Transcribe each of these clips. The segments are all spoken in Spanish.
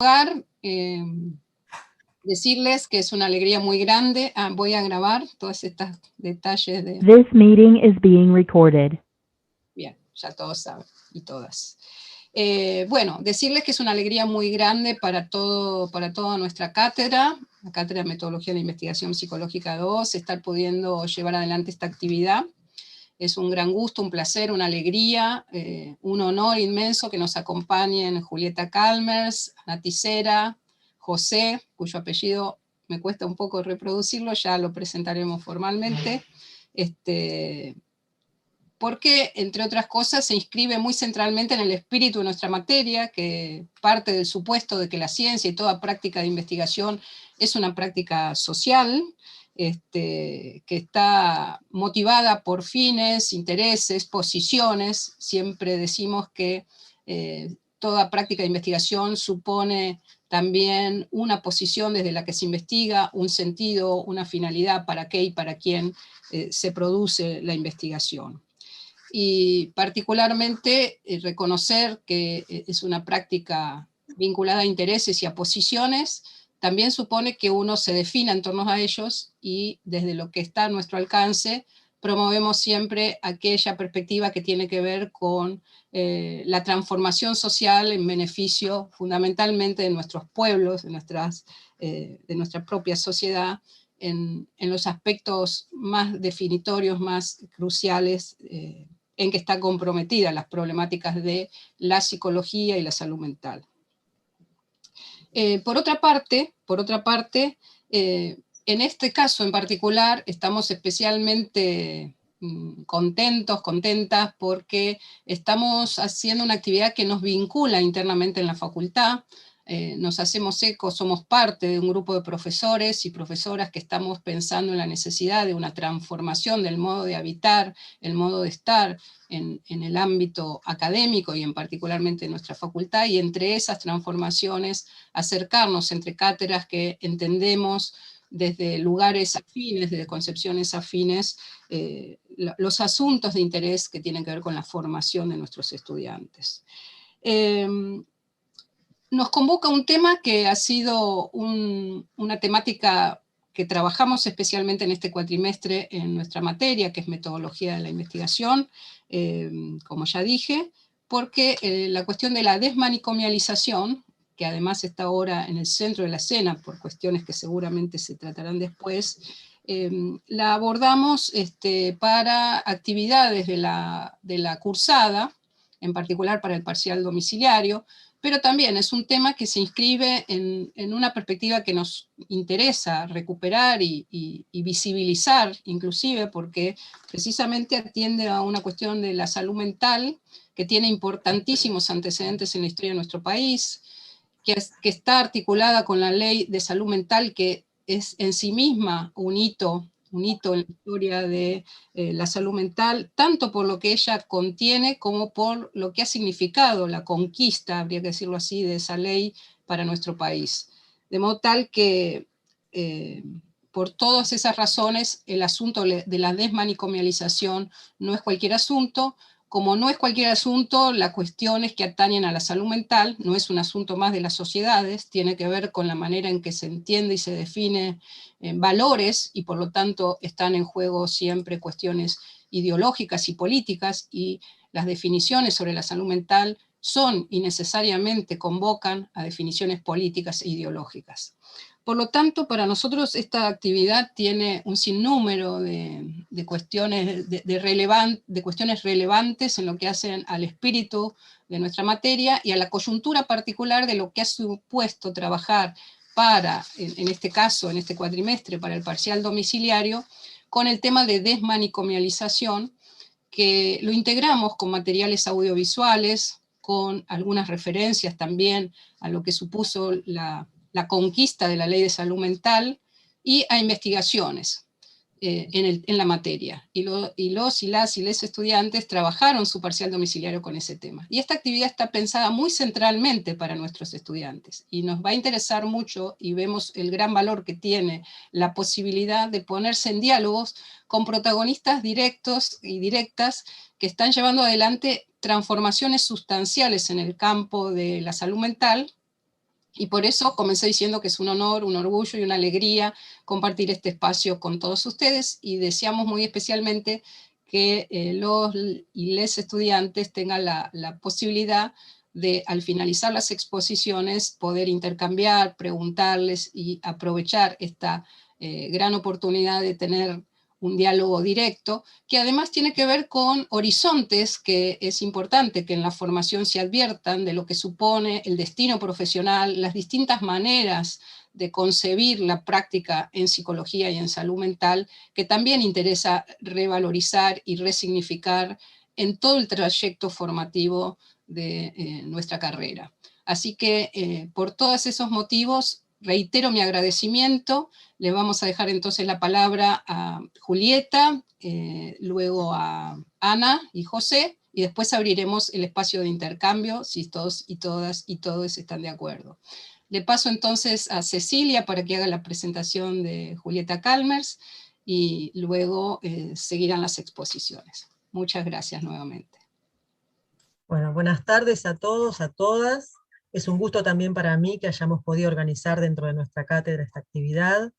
lugar, decirles que es una alegría muy grande. Voy a grabar todos estos detalles de... This meeting is being recorded. Bien, ya todos saben, y todas. Bueno, decirles que es una alegría muy grande para toda nuestra cátedra, la Cátedra de Metodología de la Investigación Psicológica 2, estar pudiendo llevar adelante esta actividad. Es un gran gusto, un placer, una alegría, un honor inmenso que nos acompañen Julieta Calmers, Ana Tisera, José, cuyo apellido me cuesta un poco reproducirlo, ya lo presentaremos formalmente, porque, entre otras cosas, se inscribe muy centralmente en el espíritu de nuestra materia, que parte del supuesto de que la ciencia y toda práctica de investigación es una práctica social, que está motivada por fines, intereses, posiciones. Siempre decimos que toda práctica de investigación supone también una posición desde la que se investiga, un sentido, una finalidad, para qué y para quién se produce la investigación. Y particularmente reconocer que es una práctica vinculada a intereses y a posiciones, también supone que uno se defina en torno a ellos y desde lo que está a nuestro alcance promovemos siempre aquella perspectiva que tiene que ver con la transformación social en beneficio fundamentalmente de nuestros pueblos, de nuestra propia sociedad, en los aspectos más definitorios, más cruciales, en que están comprometidas las problemáticas de la psicología y la salud mental. Por otra parte, en este caso en particular estamos especialmente contentas porque estamos haciendo una actividad que nos vincula internamente en la facultad. Nos hacemos eco, somos parte de un grupo de profesores y profesoras que estamos pensando en la necesidad de una transformación del modo de habitar, el modo de estar en el ámbito académico y en particularmente en nuestra facultad, y entre esas transformaciones acercarnos entre cátedras que entendemos desde lugares afines, desde concepciones afines, los asuntos de interés que tienen que ver con la formación de nuestros estudiantes. Nos convoca un tema que ha sido una temática que trabajamos especialmente en este cuatrimestre en nuestra materia, que es metodología de la investigación, como ya dije, porque la cuestión de la desmanicomialización, que además está ahora en el centro de la escena por cuestiones que seguramente se tratarán después, la abordamos para actividades de la cursada, en particular para el parcial domiciliario, pero también es un tema que se inscribe en una perspectiva que nos interesa recuperar y visibilizar, inclusive porque precisamente atiende a una cuestión de la salud mental que tiene importantísimos antecedentes en la historia de nuestro país, que está articulada con la ley de salud mental, que es en sí misma un hito en la historia de la salud mental, tanto por lo que ella contiene como por lo que ha significado la conquista, habría que decirlo así, de esa ley para nuestro país. De modo tal que, por todas esas razones, el asunto de la desmanicomialización no es cualquier asunto. Como no es cualquier asunto, las cuestiones que atañen a la salud mental no es un asunto más de las sociedades, tiene que ver con la manera en que se entiende y se define valores, y por lo tanto están en juego siempre cuestiones ideológicas y políticas, y las definiciones sobre la salud mental son y necesariamente convocan a definiciones políticas e ideológicas. Por lo tanto, para nosotros esta actividad tiene un sinnúmero de cuestiones, de cuestiones relevantes en lo que hacen al espíritu de nuestra materia y a la coyuntura particular de lo que ha supuesto trabajar para, en este caso, en este cuatrimestre, para el parcial domiciliario, con el tema de desmanicomialización, que lo integramos con materiales audiovisuales, con algunas referencias también a lo que supuso la conquista de la ley de salud mental, y a investigaciones en la materia. Y les estudiantes trabajaron su parcial domiciliario con ese tema. Y esta actividad está pensada muy centralmente para nuestros estudiantes, y nos va a interesar mucho, y vemos el gran valor que tiene la posibilidad de ponerse en diálogos con protagonistas directos y directas que están llevando adelante transformaciones sustanciales en el campo de la salud mental, Y por eso comencé diciendo que es un honor, un orgullo y una alegría compartir este espacio con todos ustedes, y deseamos muy especialmente que los y les estudiantes tengan la posibilidad de, al finalizar las exposiciones, poder intercambiar, preguntarles y aprovechar esta gran oportunidad de tener un diálogo directo, que además tiene que ver con horizontes, que es importante que en la formación se adviertan de lo que supone el destino profesional, las distintas maneras de concebir la práctica en psicología y en salud mental, que también interesa revalorizar y resignificar en todo el trayecto formativo de nuestra carrera. Así que por todos esos motivos reitero mi agradecimiento. Le vamos a dejar entonces la palabra a Julieta, luego a Ana y José, y después abriremos el espacio de intercambio si todos y todas y todos están de acuerdo. Le paso entonces a Cecilia para que haga la presentación de Julieta Calmers, y luego seguirán las exposiciones. Muchas gracias nuevamente. Bueno, buenas tardes a todos, a todas. Es un gusto también para mí que hayamos podido organizar dentro de nuestra cátedra esta actividad.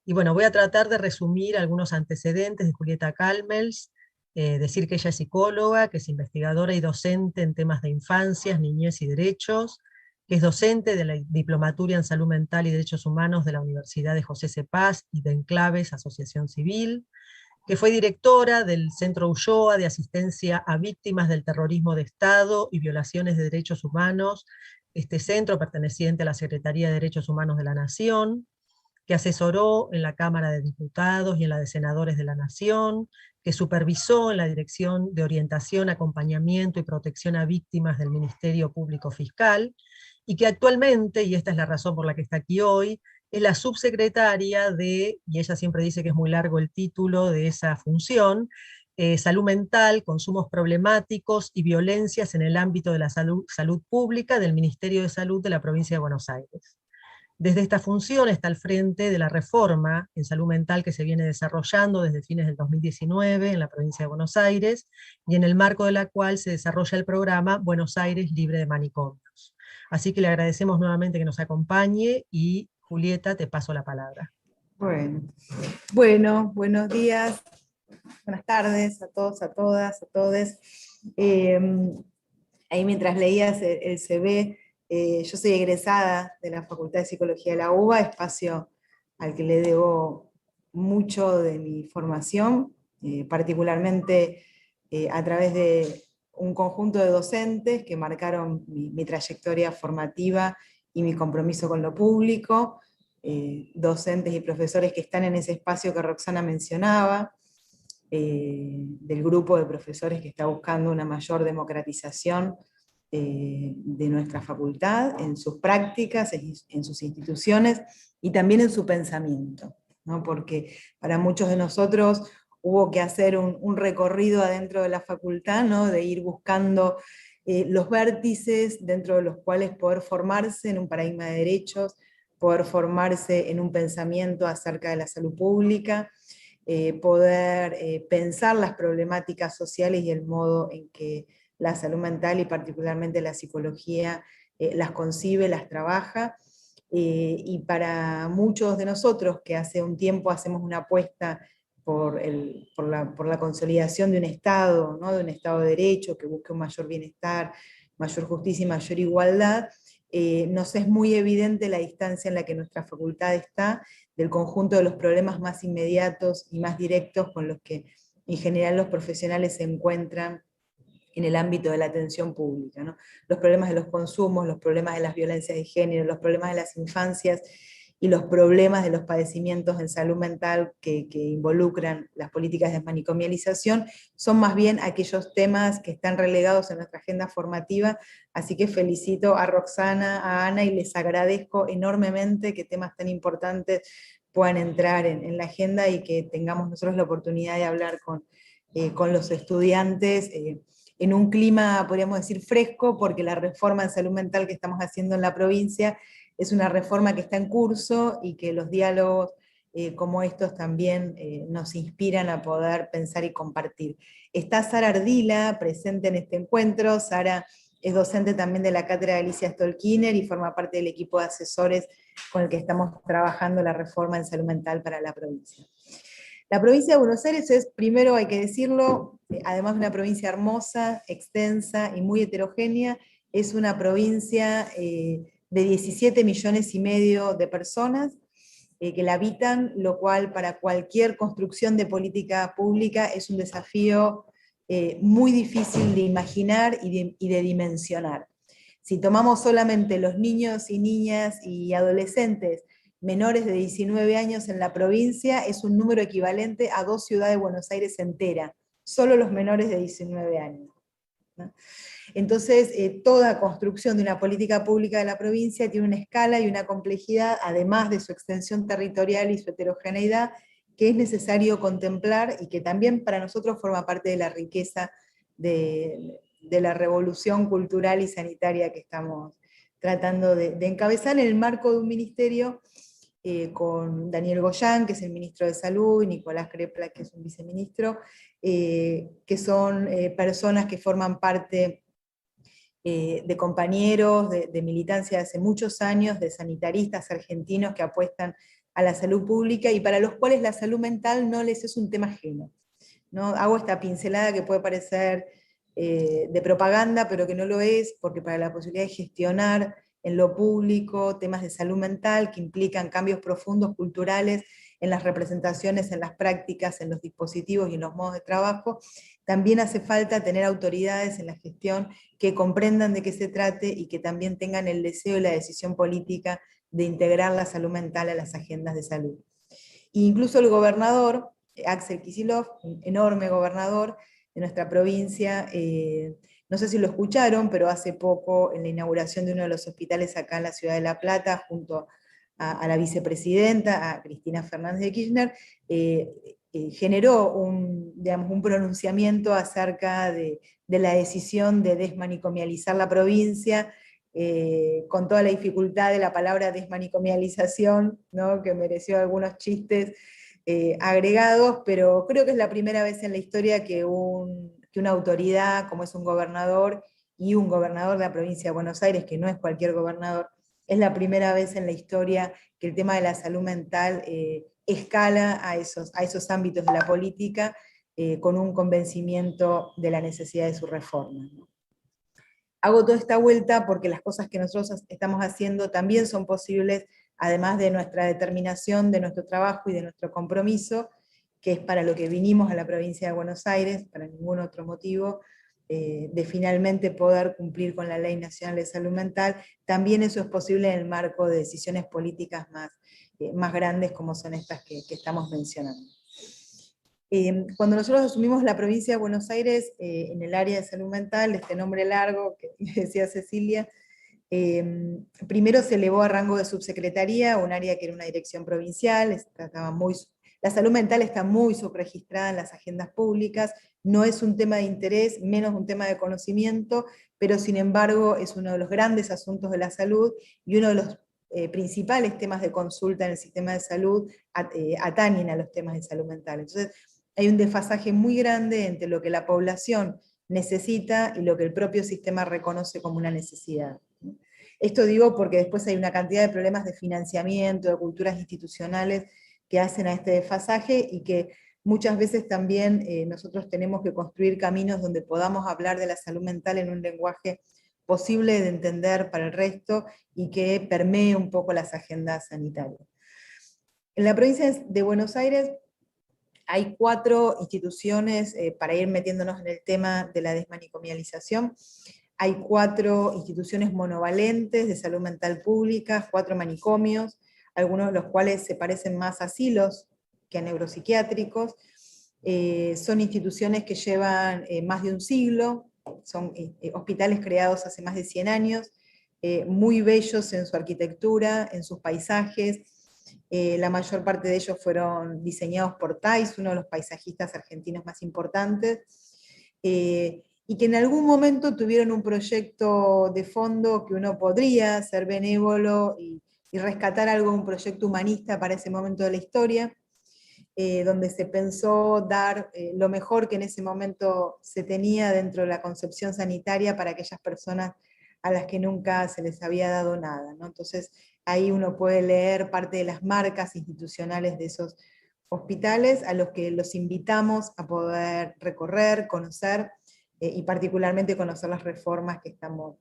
Y bueno, voy a tratar de resumir algunos antecedentes de Julieta Calmers, decir que ella es psicóloga, que es investigadora y docente en temas de infancias, niñez y derechos, que es docente de la Diplomatura en Salud Mental y Derechos Humanos de la Universidad de José C. Paz y de Enclaves Asociación Civil, que fue directora del Centro Ulloa de Asistencia a Víctimas del Terrorismo de Estado y Violaciones de Derechos Humanos, este centro perteneciente a la Secretaría de Derechos Humanos de la Nación, que asesoró en la Cámara de Diputados y en la de Senadores de la Nación, que supervisó en la Dirección de Orientación, Acompañamiento y Protección a Víctimas del Ministerio Público Fiscal, y que actualmente, y esta es la razón por la que está aquí hoy, es la subsecretaria de, y ella siempre dice que es muy largo el título de esa función, salud mental, consumos problemáticos y violencias en el ámbito de la salud pública del Ministerio de Salud de la provincia de Buenos Aires. Desde esta función está al frente de la reforma en salud mental que se viene desarrollando desde fines del 2019 en la provincia de Buenos Aires, y en el marco de la cual se desarrolla el programa Buenos Aires Libre de Manicomios. Así que le agradecemos nuevamente que nos acompañe, y Julieta, te paso la palabra. Bueno, buenos días, buenas tardes a todos, a todas, a todes. Ahí mientras leías el CV, yo soy egresada de la Facultad de Psicología de la UBA, espacio al que le debo mucho de mi formación, particularmente a través de un conjunto de docentes que marcaron mi trayectoria formativa y mi compromiso con lo público, docentes y profesores que están en ese espacio que Roxana mencionaba, del grupo de profesores que está buscando una mayor democratización de nuestra facultad, en sus prácticas, en sus instituciones y también en su pensamiento, ¿no? Porque para muchos de nosotros hubo que hacer un recorrido adentro de la facultad, ¿no? De ir buscando los vértices dentro de los cuales poder formarse en un paradigma de derechos, poder formarse en un pensamiento acerca de la salud pública, poder pensar las problemáticas sociales y el modo en que la salud mental y particularmente la psicología las concibe, las trabaja, y para muchos de nosotros que hace un tiempo hacemos una apuesta por la consolidación de un Estado, ¿no? De un Estado de Derecho que busque un mayor bienestar, mayor justicia y mayor igualdad, nos es muy evidente la distancia en la que nuestra facultad está del conjunto de los problemas más inmediatos y más directos con los que en general los profesionales se encuentran en el ámbito de la atención pública, ¿no? Los problemas de los consumos, los problemas de las violencias de género, los problemas de las infancias y los problemas de los padecimientos en salud mental que involucran las políticas de manicomialización, son más bien aquellos temas que están relegados en nuestra agenda formativa, así que felicito a Roxana, a Ana, y les agradezco enormemente que temas tan importantes puedan entrar en la agenda y que tengamos nosotros la oportunidad de hablar con los estudiantes, en un clima, podríamos decir, fresco, porque la reforma en salud mental que estamos haciendo en la provincia es una reforma que está en curso y que los diálogos como estos también nos inspiran a poder pensar y compartir. Está Sara Ardila presente en este encuentro. Sara es docente también de la Cátedra Alicia Stolkiner y forma parte del equipo de asesores con el que estamos trabajando la reforma en salud mental para la provincia. La provincia de Buenos Aires es, primero hay que decirlo, además de una provincia hermosa, extensa y muy heterogénea, es una provincia de 17,5 millones de personas que la habitan, lo cual para cualquier construcción de política pública es un desafío muy difícil de imaginar y de dimensionar. Si tomamos solamente los niños y niñas y adolescentes menores de 19 años en la provincia, es un número equivalente a 2 ciudades de Buenos Aires entera, solo los menores de 19 años, ¿no? Entonces, toda construcción de una política pública de la provincia tiene una escala y una complejidad, además de su extensión territorial y su heterogeneidad, que es necesario contemplar y que también para nosotros forma parte de la riqueza de la revolución cultural y sanitaria que estamos tratando de encabezar en el marco de un ministerio con Daniel Goyán, que es el ministro de Salud, y Nicolás Crepla, que es un viceministro, que son personas que forman parte de compañeros, de militancia de hace muchos años, de sanitaristas argentinos que apuestan a la salud pública y para los cuales la salud mental no les es un tema ajeno, ¿no? Hago esta pincelada que puede parecer de propaganda, pero que no lo es, porque para la posibilidad de gestionar en lo público temas de salud mental que implican cambios profundos culturales en las representaciones, en las prácticas, en los dispositivos y en los modos de trabajo, también hace falta tener autoridades en la gestión que comprendan de qué se trate y que también tengan el deseo y la decisión política de integrar la salud mental a las agendas de salud. E incluso el gobernador, Axel Kicillof, un enorme gobernador de nuestra provincia, no sé si lo escucharon, pero hace poco en la inauguración de uno de los hospitales acá en la ciudad de La Plata, junto a la vicepresidenta, a Cristina Fernández de Kirchner, generó un pronunciamiento acerca de la decisión de desmanicomializar la provincia, con toda la dificultad de la palabra desmanicomialización, ¿no? Que mereció algunos chistes agregados, pero creo que es la primera vez en la historia que una autoridad, como es un gobernador, y un gobernador de la provincia de Buenos Aires, que no es cualquier gobernador, es la primera vez en la historia que el tema de la salud mental escala a esos ámbitos de la política con un convencimiento de la necesidad de su reforma, ¿no? Hago toda esta vuelta porque las cosas que nosotros estamos haciendo también son posibles, además de nuestra determinación, de nuestro trabajo y de nuestro compromiso, que es para lo que vinimos a la provincia de Buenos Aires, para ningún otro motivo, de finalmente poder cumplir con la Ley Nacional de Salud Mental. También eso es posible en el marco de decisiones políticas más grandes como son estas que estamos mencionando. Cuando nosotros asumimos la provincia de Buenos Aires en el área de salud mental, este nombre largo que decía Cecilia, primero se elevó a rango de subsecretaría, un área que era una dirección provincial, la salud mental está muy subregistrada en las agendas públicas, no es un tema de interés, menos un tema de conocimiento, pero sin embargo es uno de los grandes asuntos de la salud y uno de los principales temas de consulta en el sistema de salud atañen a los temas de salud mental. Entonces hay un desfasaje muy grande entre lo que la población necesita y lo que el propio sistema reconoce como una necesidad. Esto digo porque después hay una cantidad de problemas de financiamiento, de culturas institucionales que hacen a este desfasaje y que muchas veces también nosotros tenemos que construir caminos donde podamos hablar de la salud mental en un lenguaje posible de entender para el resto y que permee un poco las agendas sanitarias. En la provincia de Buenos Aires hay 4 instituciones, para ir metiéndonos en el tema de la desmanicomialización, hay 4 instituciones monovalentes de salud mental pública, 4 manicomios, algunos de los cuales se parecen más a asilos que a neuropsiquiátricos. Son instituciones que llevan más de un siglo, son hospitales creados hace más de 100 años, muy bellos en su arquitectura, en sus paisajes. La mayor parte de ellos fueron diseñados por Thais, uno de los paisajistas argentinos más importantes, y que en algún momento tuvieron un proyecto de fondo que uno podría ser benévolo y rescatar algo, un proyecto humanista para ese momento de la historia. donde se pensó dar lo mejor que en ese momento se tenía dentro de la concepción sanitaria para aquellas personas a las que nunca se les había dado nada, ¿no? Entonces ahí uno puede leer parte de las marcas institucionales de esos hospitales a los que los invitamos a poder recorrer, conocer, y particularmente conocer las reformas que estamos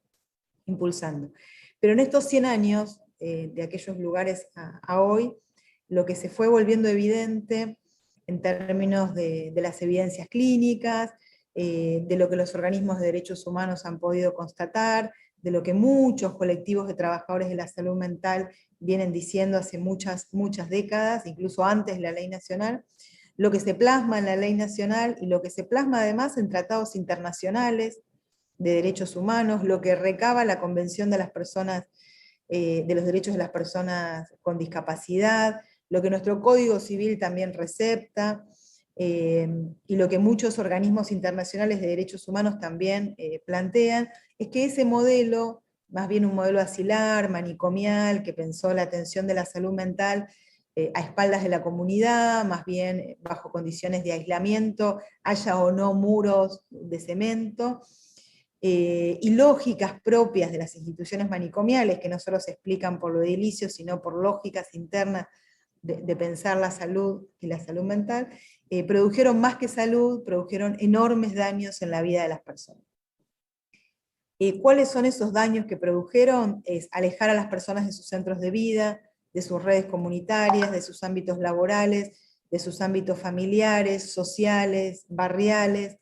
impulsando. Pero en estos 100 años, de aquellos lugares a hoy, lo que se fue volviendo evidente en términos de las evidencias clínicas, de lo que los organismos de derechos humanos han podido constatar, de lo que muchos colectivos de trabajadores de la salud mental vienen diciendo hace muchas décadas, incluso antes de la ley nacional, lo que se plasma en la ley nacional y lo que se plasma además en tratados internacionales de derechos humanos, lo que recaba la Convención de las Personas, de los Derechos de las Personas con Discapacidad, lo que nuestro Código Civil también recepta, y lo que muchos organismos internacionales de derechos humanos también plantean, es que ese modelo, más bien un modelo asilar, manicomial, que pensó la atención de la salud mental a espaldas de la comunidad, más bien bajo condiciones de aislamiento, haya o no muros de cemento, y lógicas propias de las instituciones manicomiales, que no solo se explican por lo edilicio, sino por lógicas internas de pensar la salud y la salud mental, produjeron más que salud, produjeron enormes daños en la vida de las personas. ¿Cuáles son esos daños que produjeron? Es alejar a las personas de sus centros de vida, de sus redes comunitarias, de sus ámbitos laborales, de sus ámbitos familiares, sociales, barriales.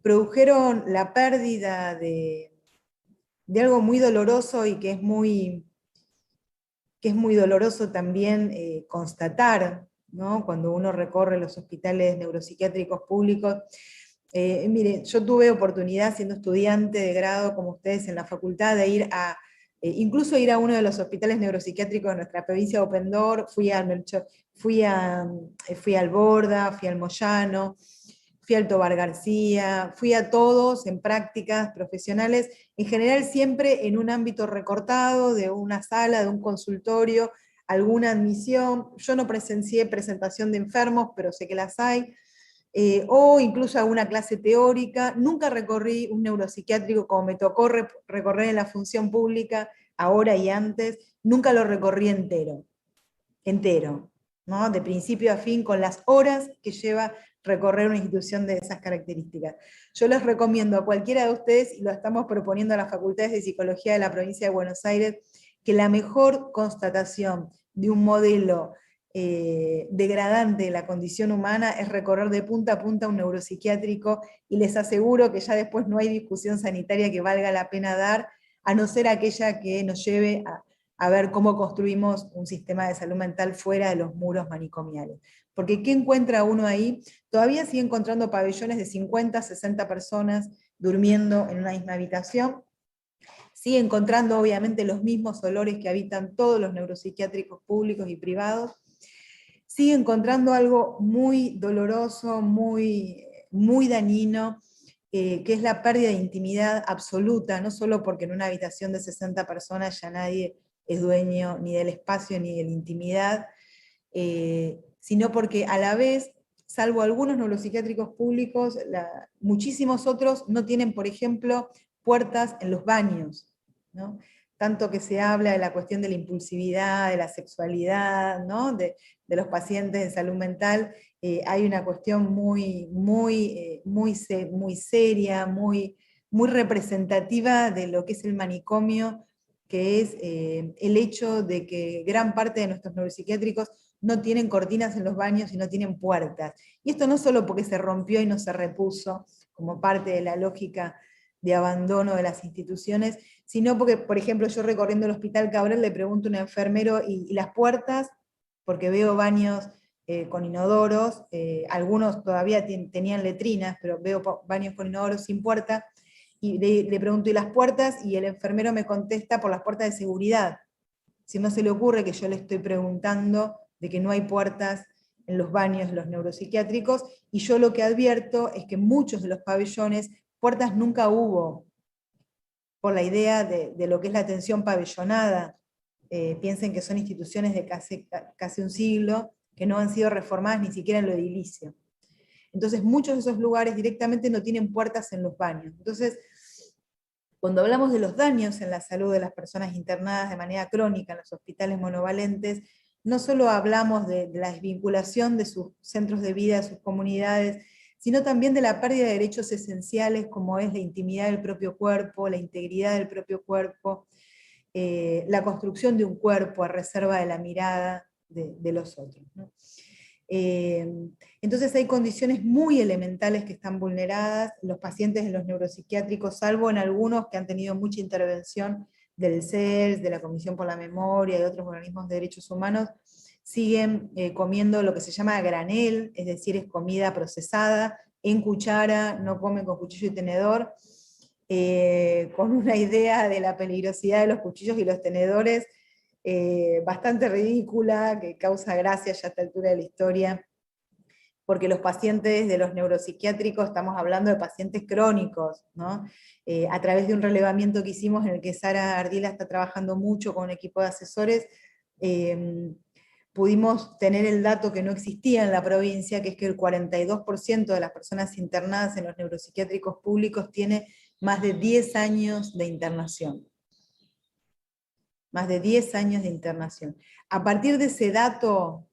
Produjeron la pérdida de algo muy doloroso y que es muy doloroso también constatar, ¿no? Cuando uno recorre los hospitales neuropsiquiátricos públicos. Mire, yo tuve oportunidad, siendo estudiante de grado como ustedes en la facultad, de ir a, incluso ir a uno de los hospitales neuropsiquiátricos de nuestra provincia de Open Door, fui al Borda, fui al Moyano, fui al Tobar García, fui a todos en prácticas profesionales, en general siempre en un ámbito recortado, de una sala, de un consultorio, alguna admisión. Yo no presencié presentación de enfermos, pero sé que las hay, o incluso alguna clase teórica. Nunca recorrí un neuropsiquiátrico como me tocó recorrer en la función pública, ahora y antes, nunca lo recorrí entero, ¿no? De principio a fin, con las horas que lleva recorrer una institución de esas características. Yo les recomiendo a cualquiera de ustedes, y lo estamos proponiendo a las facultades de psicología de la provincia de Buenos Aires, que la mejor constatación de un modelo degradante de la condición humana es recorrer de punta a punta un neuropsiquiátrico, y les aseguro que ya después no hay discusión sanitaria que valga la pena dar, a no ser aquella que nos lleve a ver cómo construimos un sistema de salud mental fuera de los muros manicomiales. Porque ¿qué encuentra uno ahí? Todavía sigue encontrando pabellones de 50, 60 personas durmiendo en una misma habitación, sigue encontrando obviamente los mismos olores que habitan todos los neuropsiquiátricos públicos y privados, sigue encontrando algo muy doloroso, muy dañino, que es la pérdida de intimidad absoluta, no solo porque en una habitación de 60 personas ya nadie es dueño ni del espacio ni de la intimidad, sino porque a la vez, salvo algunos neuropsiquiátricos públicos, muchísimos otros no tienen, por ejemplo, puertas en los baños, ¿no? Tanto que se habla de la cuestión de la impulsividad, de la sexualidad, ¿no? de los pacientes de salud mental, hay una cuestión muy seria, muy representativa de lo que es el manicomio, que es el hecho de que gran parte de nuestros neuropsiquiátricos no tienen cortinas en los baños y no tienen puertas. Y esto no solo porque se rompió y no se repuso, como parte de la lógica de abandono de las instituciones, sino porque, por ejemplo, yo recorriendo el Hospital Cabral le pregunto a un enfermero, ¿y las puertas? Porque veo baños con inodoros, algunos todavía tenían letrinas, pero veo baños con inodoros sin puerta, y le pregunto, ¿y las puertas? Y el enfermero me contesta, por las puertas de seguridad. Si no se le ocurre que yo le estoy preguntando de que no hay puertas en los baños de los neuropsiquiátricos, y yo lo que advierto es que en muchos de los pabellones puertas nunca hubo, por la idea de lo que es la atención pabellonada, piensen que son instituciones de casi un siglo, que no han sido reformadas ni siquiera en lo edilicio. Entonces muchos de esos lugares directamente no tienen puertas en los baños. Entonces, cuando hablamos de los daños en la salud de las personas internadas de manera crónica en los hospitales monovalentes, no solo hablamos de la desvinculación de sus centros de vida, de sus comunidades, sino también de la pérdida de derechos esenciales como es la intimidad del propio cuerpo, la integridad del propio cuerpo, la construcción de un cuerpo a reserva de la mirada de los otros, ¿no? Entonces hay condiciones muy elementales que están vulneradas, los pacientes de los neuropsiquiátricos, salvo en algunos que han tenido mucha intervención del CERS, de la Comisión por la Memoria y otros organismos de derechos humanos, siguen comiendo lo que se llama granel, es decir, es comida procesada, en cuchara, no comen con cuchillo y tenedor, con una idea de la peligrosidad de los cuchillos y los tenedores bastante ridícula, que causa gracia ya a esta altura de la historia, porque los pacientes de los neuropsiquiátricos, estamos hablando de pacientes crónicos, ¿no? A través de un relevamiento que hicimos, en el que Sara Ardila está trabajando mucho con un equipo de asesores, pudimos tener el dato que no existía en la provincia, que es que el 42% de las personas internadas en los neuropsiquiátricos públicos tiene más de 10 años de internación. Más de 10 años de internación. A partir de ese dato,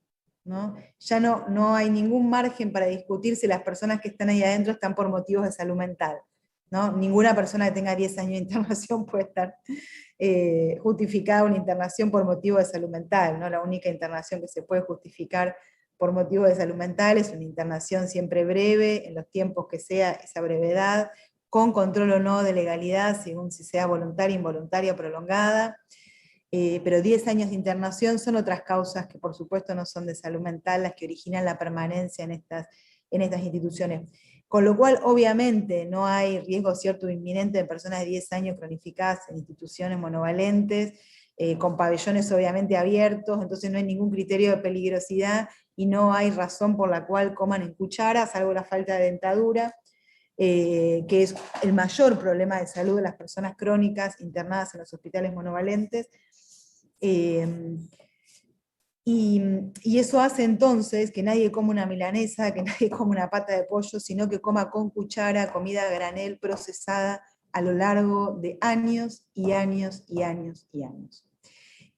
¿no? Ya no hay ningún margen para discutir si las personas que están ahí adentro están por motivos de salud mental, ¿no? Ninguna persona que tenga 10 años de internación puede estar justificada una internación por motivo de salud mental, ¿no? La única internación que se puede justificar por motivo de salud mental es una internación siempre breve, en los tiempos que sea esa brevedad, con control o no de legalidad, según si sea voluntaria, involuntaria o prolongada. Pero 10 años de internación son otras causas que por supuesto no son de salud mental las que originan la permanencia en estas instituciones. Con lo cual, obviamente, no hay riesgo cierto o inminente de personas de 10 años cronificadas en instituciones monovalentes, con pabellones obviamente abiertos, entonces no hay ningún criterio de peligrosidad y no hay razón por la cual coman en cuchara, salvo la falta de dentadura, que es el mayor problema de salud de las personas crónicas internadas en los hospitales monovalentes. Y eso hace entonces que nadie coma una milanesa, que nadie coma una pata de pollo, sino que coma con cuchara comida a granel procesada a lo largo de años y años y años y años.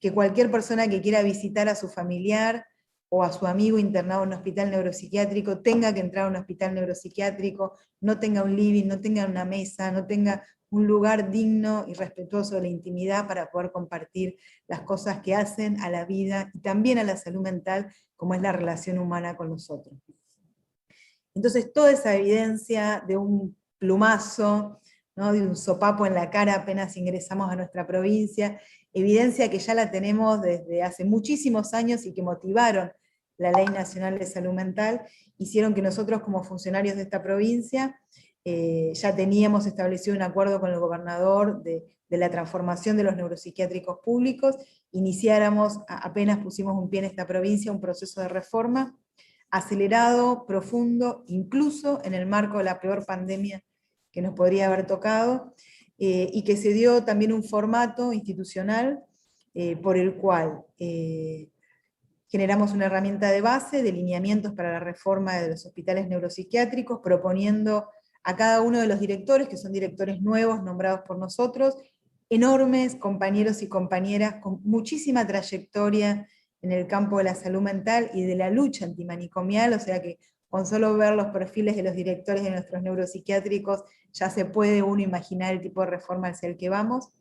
Que cualquier persona que quiera visitar a su familiar o a su amigo internado en un hospital neuropsiquiátrico tenga que entrar a un hospital neuropsiquiátrico, no tenga un living, no tenga una mesa, no tenga un lugar digno y respetuoso de la intimidad para poder compartir las cosas que hacen a la vida y también a la salud mental, como es la relación humana con los otros. Entonces toda esa evidencia de un plumazo, ¿no? De un sopapo en la cara apenas ingresamos a nuestra provincia, evidencia que ya la tenemos desde hace muchísimos años y que motivaron la Ley Nacional de Salud Mental, hicieron que nosotros como funcionarios de esta provincia ya teníamos establecido un acuerdo con el gobernador de la transformación de los neuropsiquiátricos públicos, iniciáramos, apenas pusimos un pie en esta provincia, un proceso de reforma acelerado, profundo, incluso en el marco de la peor pandemia que nos podría haber tocado, y que se dio también un formato institucional por el cual generamos una herramienta de base de lineamientos para la reforma de los hospitales neuropsiquiátricos, proponiendo a cada uno de los directores, que son directores nuevos nombrados por nosotros, enormes compañeros y compañeras con muchísima trayectoria en el campo de la salud mental y de la lucha antimanicomial, o sea que con solo ver los perfiles de los directores de nuestros neuropsiquiátricos ya se puede uno imaginar el tipo de reforma hacia el que vamos.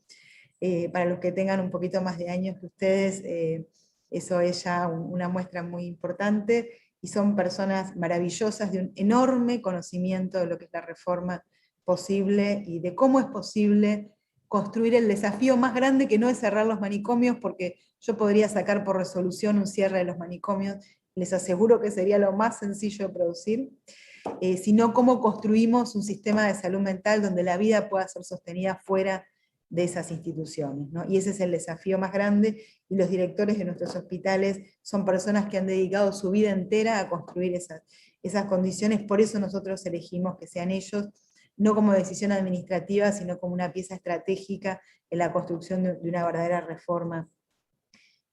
Para los que tengan un poquito más de años que ustedes, eso es ya una muestra muy importante, y son personas maravillosas de un enorme conocimiento de lo que es la reforma posible y de cómo es posible construir el desafío más grande, que no es cerrar los manicomios, porque yo podría sacar por resolución un cierre de los manicomios, les aseguro que sería lo más sencillo de producir, sino cómo construimos un sistema de salud mental donde la vida pueda ser sostenida fuera de esas instituciones, ¿no? Y ese es el desafío más grande, y los directores de nuestros hospitales son personas que han dedicado su vida entera a construir esas condiciones, por eso nosotros elegimos que sean ellos, no como decisión administrativa, sino como una pieza estratégica en la construcción de una verdadera reforma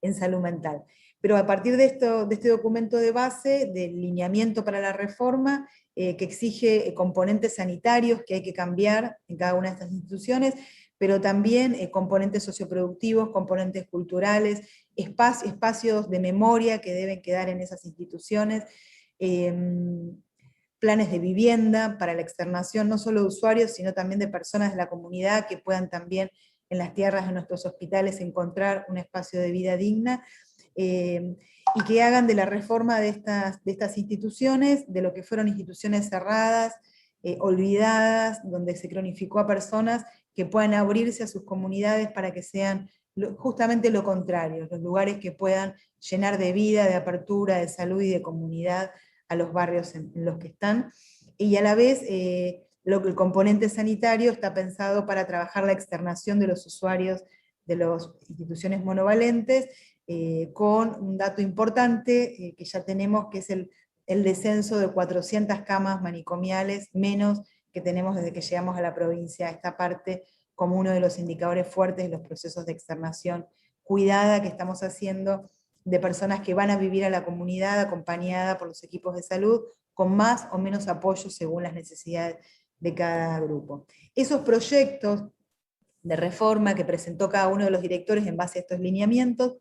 en salud mental. Pero a partir de este documento de base, del lineamiento para la reforma, que exige componentes sanitarios que hay que cambiar en cada una de estas instituciones, pero también componentes socioproductivos, componentes culturales, espacios de memoria que deben quedar en esas instituciones, planes de vivienda para la externación no solo de usuarios, sino también de personas de la comunidad que puedan también en las tierras de nuestros hospitales encontrar un espacio de vida digna, y que hagan de la reforma de estas instituciones, de lo que fueron instituciones cerradas, olvidadas, donde se cronificó a personas, que puedan abrirse a sus comunidades para que sean justamente lo contrario, los lugares que puedan llenar de vida, de apertura, de salud y de comunidad a los barrios en los que están, y a la vez el componente sanitario está pensado para trabajar la externación de los usuarios de las instituciones monovalentes, con un dato importante que ya tenemos, que es el descenso de 400 camas manicomiales menos que tenemos desde que llegamos a la provincia, esta parte como uno de los indicadores fuertes de los procesos de externación cuidada que estamos haciendo de personas que van a vivir a la comunidad acompañada por los equipos de salud, con más o menos apoyo según las necesidades de cada grupo. Esos proyectos de reforma que presentó cada uno de los directores en base a estos lineamientos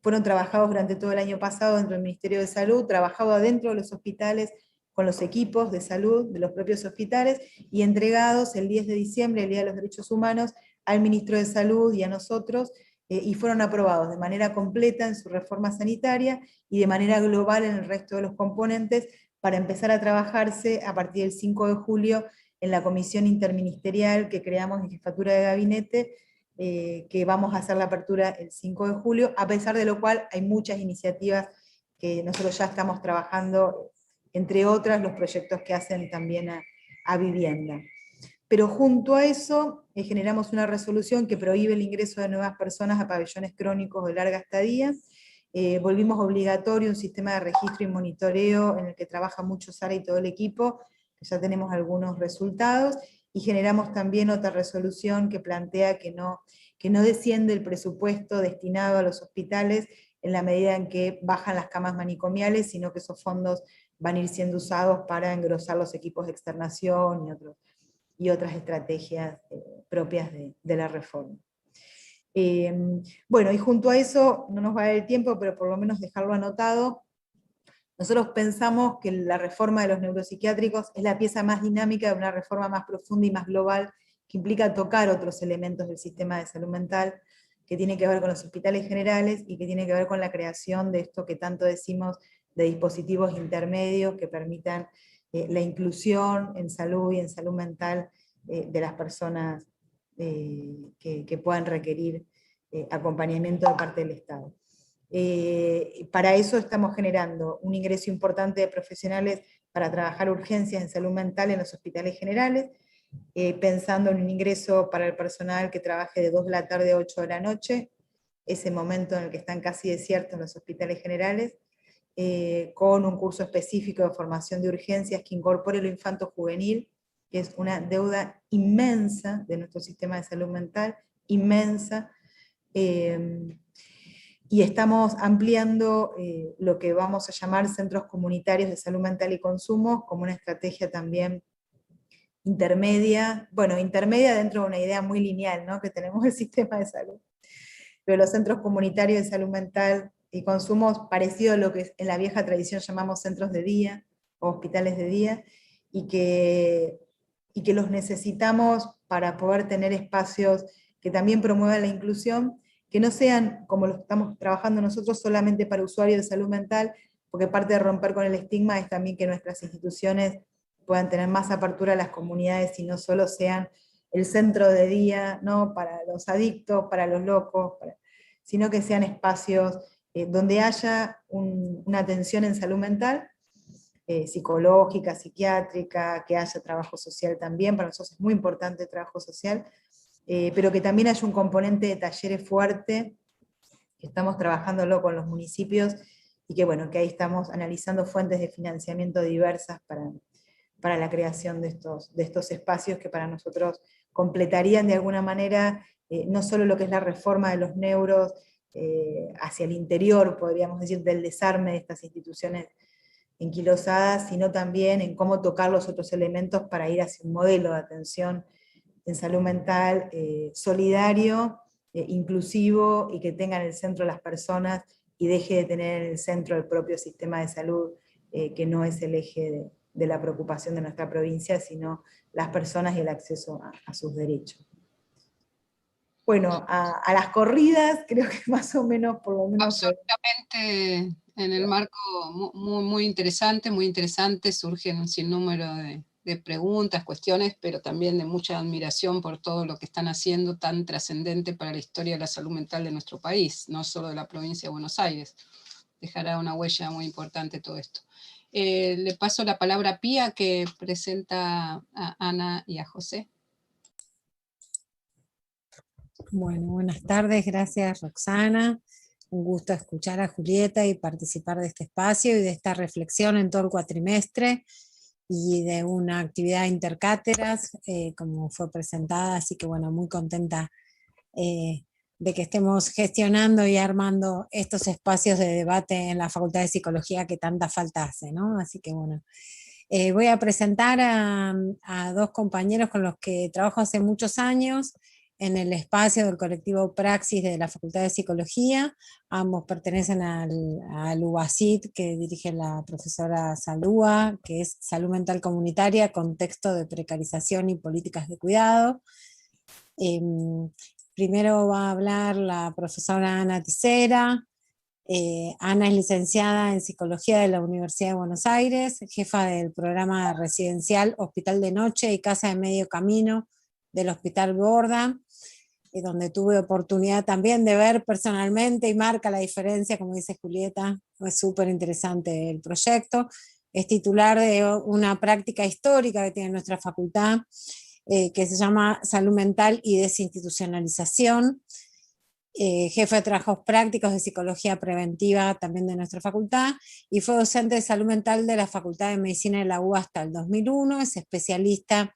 fueron trabajados durante todo el año pasado dentro del Ministerio de Salud, trabajados adentro de los hospitales con los equipos de salud de los propios hospitales, y entregados el 10 de diciembre, el Día de los Derechos Humanos, al Ministro de Salud y a nosotros, y fueron aprobados de manera completa en su reforma sanitaria y de manera global en el resto de los componentes, para empezar a trabajarse a partir del 5 de julio en la comisión interministerial que creamos en jefatura de gabinete, que vamos a hacer la apertura el 5 de julio, a pesar de lo cual hay muchas iniciativas que nosotros ya estamos trabajando, entre otras los proyectos que hacen también a vivienda. Pero junto a eso generamos una resolución que prohíbe el ingreso de nuevas personas a pabellones crónicos de larga estadía. Volvimos obligatorio un sistema de registro y monitoreo en el que trabaja mucho Sara y todo el equipo, que ya tenemos algunos resultados, y generamos también otra resolución que plantea que no desciende el presupuesto destinado a los hospitales en la medida en que bajan las camas manicomiales, sino que esos fondos van a ir siendo usados para engrosar los equipos de externación y otras estrategias propias de la reforma. Bueno, y junto a eso, no nos va a dar el tiempo, pero por lo menos dejarlo anotado, nosotros pensamos que la reforma de los neuropsiquiátricos es la pieza más dinámica de una reforma más profunda y más global, que implica tocar otros elementos del sistema de salud mental, que tiene que ver con los hospitales generales y que tiene que ver con la creación de esto que tanto decimos de dispositivos intermedios que permitan la inclusión en salud y en salud mental de las personas que puedan requerir acompañamiento de parte del Estado. Para eso estamos generando un ingreso importante de profesionales para trabajar urgencias en salud mental en los hospitales generales, pensando en un ingreso para el personal que trabaje de 2 de la tarde a 8 de la noche, ese momento en el que están casi desiertos los hospitales generales, con un curso específico de formación de urgencias que incorpore lo infanto-juvenil, que es una deuda inmensa de nuestro sistema de salud mental, inmensa, y estamos ampliando lo que vamos a llamar centros comunitarios de salud mental y consumo, como una estrategia también intermedia, bueno, intermedia dentro de una idea muy lineal, ¿no?, que tenemos el sistema de salud. Pero los centros comunitarios de salud mental y consumo, parecido a lo que en la vieja tradición llamamos centros de día, o hospitales de día, y que los necesitamos para poder tener espacios que también promuevan la inclusión, que no sean, como lo estamos trabajando nosotros, solamente para usuarios de salud mental, porque parte de romper con el estigma es también que nuestras instituciones puedan tener más apertura a las comunidades y no solo sean el centro de día, ¿no?, para los adictos, para los locos, sino que sean espacios donde haya una atención en salud mental, psicológica, psiquiátrica, que haya trabajo social también, para nosotros es muy importante el trabajo social, pero que también haya un componente de talleres fuerte, que estamos trabajándolo con los municipios, y que bueno, que ahí estamos analizando fuentes de financiamiento diversas para la creación de estos espacios que para nosotros completarían de alguna manera no solo lo que es la reforma de los neuros hacia el interior, podríamos decir, del desarme de estas instituciones enquilosadas, sino también en cómo tocar los otros elementos para ir hacia un modelo de atención en salud mental solidario, inclusivo, y que tenga en el centro a las personas y deje de tener en el centro el propio sistema de salud, que no es el eje de la preocupación de nuestra provincia, sino las personas y el acceso a sus derechos. Bueno, a las corridas, creo que más o menos, por lo menos... Absolutamente, en el marco muy interesante, surgen un sinnúmero de preguntas, cuestiones, pero también de mucha admiración por todo lo que están haciendo tan trascendente para la historia de la salud mental de nuestro país, no solo de la provincia de Buenos Aires. Dejará una huella muy importante todo esto. Le paso la palabra a Pía, que presenta a Ana y a José. Bueno, buenas tardes, gracias Roxana. Un gusto escuchar a Julieta y participar de este espacio y de esta reflexión en todo el cuatrimestre y de una actividad intercáteras, como fue presentada, así que bueno, muy contenta de que estemos gestionando y armando estos espacios de debate en la Facultad de Psicología que tanta falta hace, ¿no? Así que bueno, voy a presentar a dos compañeros con los que trabajo hace muchos años en el espacio del colectivo Praxis de la Facultad de Psicología. Ambos pertenecen al UBACIT que dirige la profesora Saldúa, que es Salud Mental Comunitaria, Contexto de Precarización y Políticas de Cuidado. Primero va a hablar la profesora Ana Tisera. Ana es licenciada en Psicología de la Universidad de Buenos Aires, jefa del programa residencial Hospital de Noche y Casa de Medio Camino del Hospital Borda, donde tuve oportunidad también de ver personalmente y marca la diferencia, como dice Julieta, es súper interesante el proyecto. Es titular de una práctica histórica que tiene nuestra facultad, que se llama Salud Mental y Desinstitucionalización, jefe de trabajos prácticos de Psicología Preventiva también de nuestra facultad, y fue docente de Salud Mental de la Facultad de Medicina de la UBA hasta el 2001, es especialista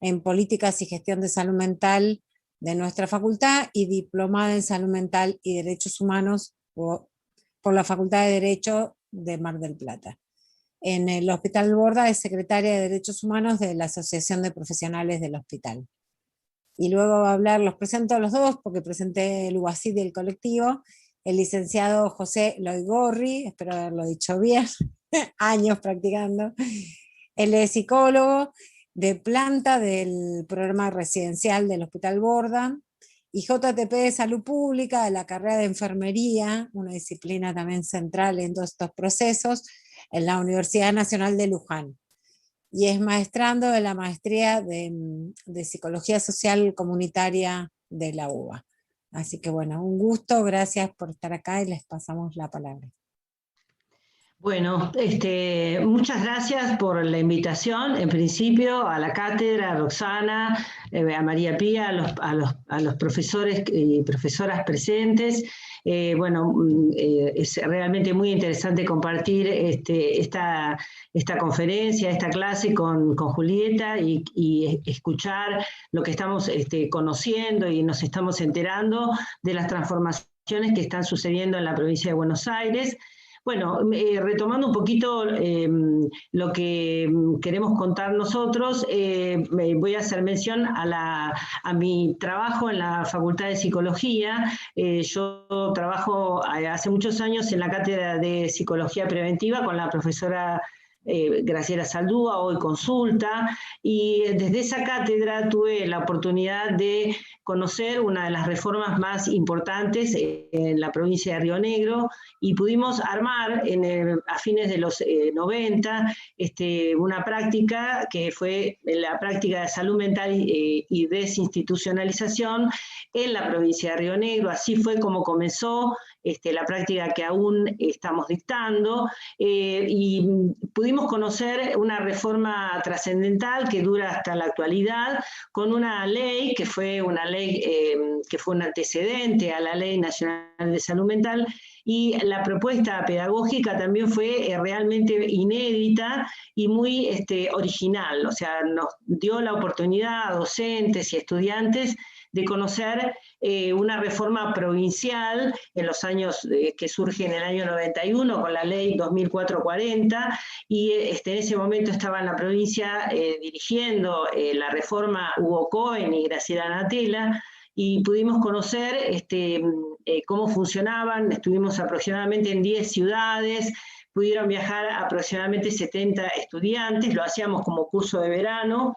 en Políticas y Gestión de Salud Mental de nuestra facultad y diplomada en Salud Mental y Derechos Humanos por la Facultad de Derecho de Mar del Plata. En el Hospital Borda es secretaria de Derechos Humanos de la Asociación de Profesionales del Hospital. Y luego va a hablar, los presento a los dos porque presenté el UBACIT del colectivo, el licenciado José Loigorri, espero haberlo dicho bien, años practicando. Él es psicólogo de planta del programa residencial del Hospital Borda, y JTP de Salud Pública de la carrera de Enfermería, una disciplina también central en todos estos procesos, en la Universidad Nacional de Luján. Y es maestrando de la Maestría de Psicología Social Comunitaria de la UBA. Así que bueno, un gusto, gracias por estar acá y les pasamos la palabra. Bueno, muchas gracias por la invitación, en principio, a la cátedra, a Roxana, a María Pía, a los profesores y profesoras presentes. Es realmente muy interesante compartir esta conferencia, esta clase con Julieta y escuchar lo que estamos conociendo y nos estamos enterando de las transformaciones que están sucediendo en la provincia de Buenos Aires. Bueno, retomando un poquito lo que queremos contar nosotros, voy a hacer mención a mi trabajo en la Facultad de Psicología. Yo trabajo hace muchos años en la Cátedra de Psicología Preventiva con la profesora Graciela Saldúa, hoy consulta, y desde esa cátedra tuve la oportunidad de conocer una de las reformas más importantes en la provincia de Río Negro, y pudimos armar a fines de los 90 una práctica que fue la práctica de salud mental y desinstitucionalización en la provincia de Río Negro. Así fue como comenzó la práctica que aún estamos dictando, y pudimos conocer una reforma trascendental que dura hasta la actualidad, con una ley que fue un antecedente a la Ley Nacional de Salud Mental, y la propuesta pedagógica también fue realmente inédita y muy original, o sea, nos dio la oportunidad a docentes y estudiantes de conocer una reforma provincial en los años que surge en el año 91 con la ley 2440, y en ese momento estaba en la provincia dirigiendo la reforma Hugo Cohen y Graciela Natela, y pudimos conocer cómo funcionaban. Estuvimos aproximadamente en 10 ciudades, pudieron viajar aproximadamente 70 estudiantes, lo hacíamos como curso de verano,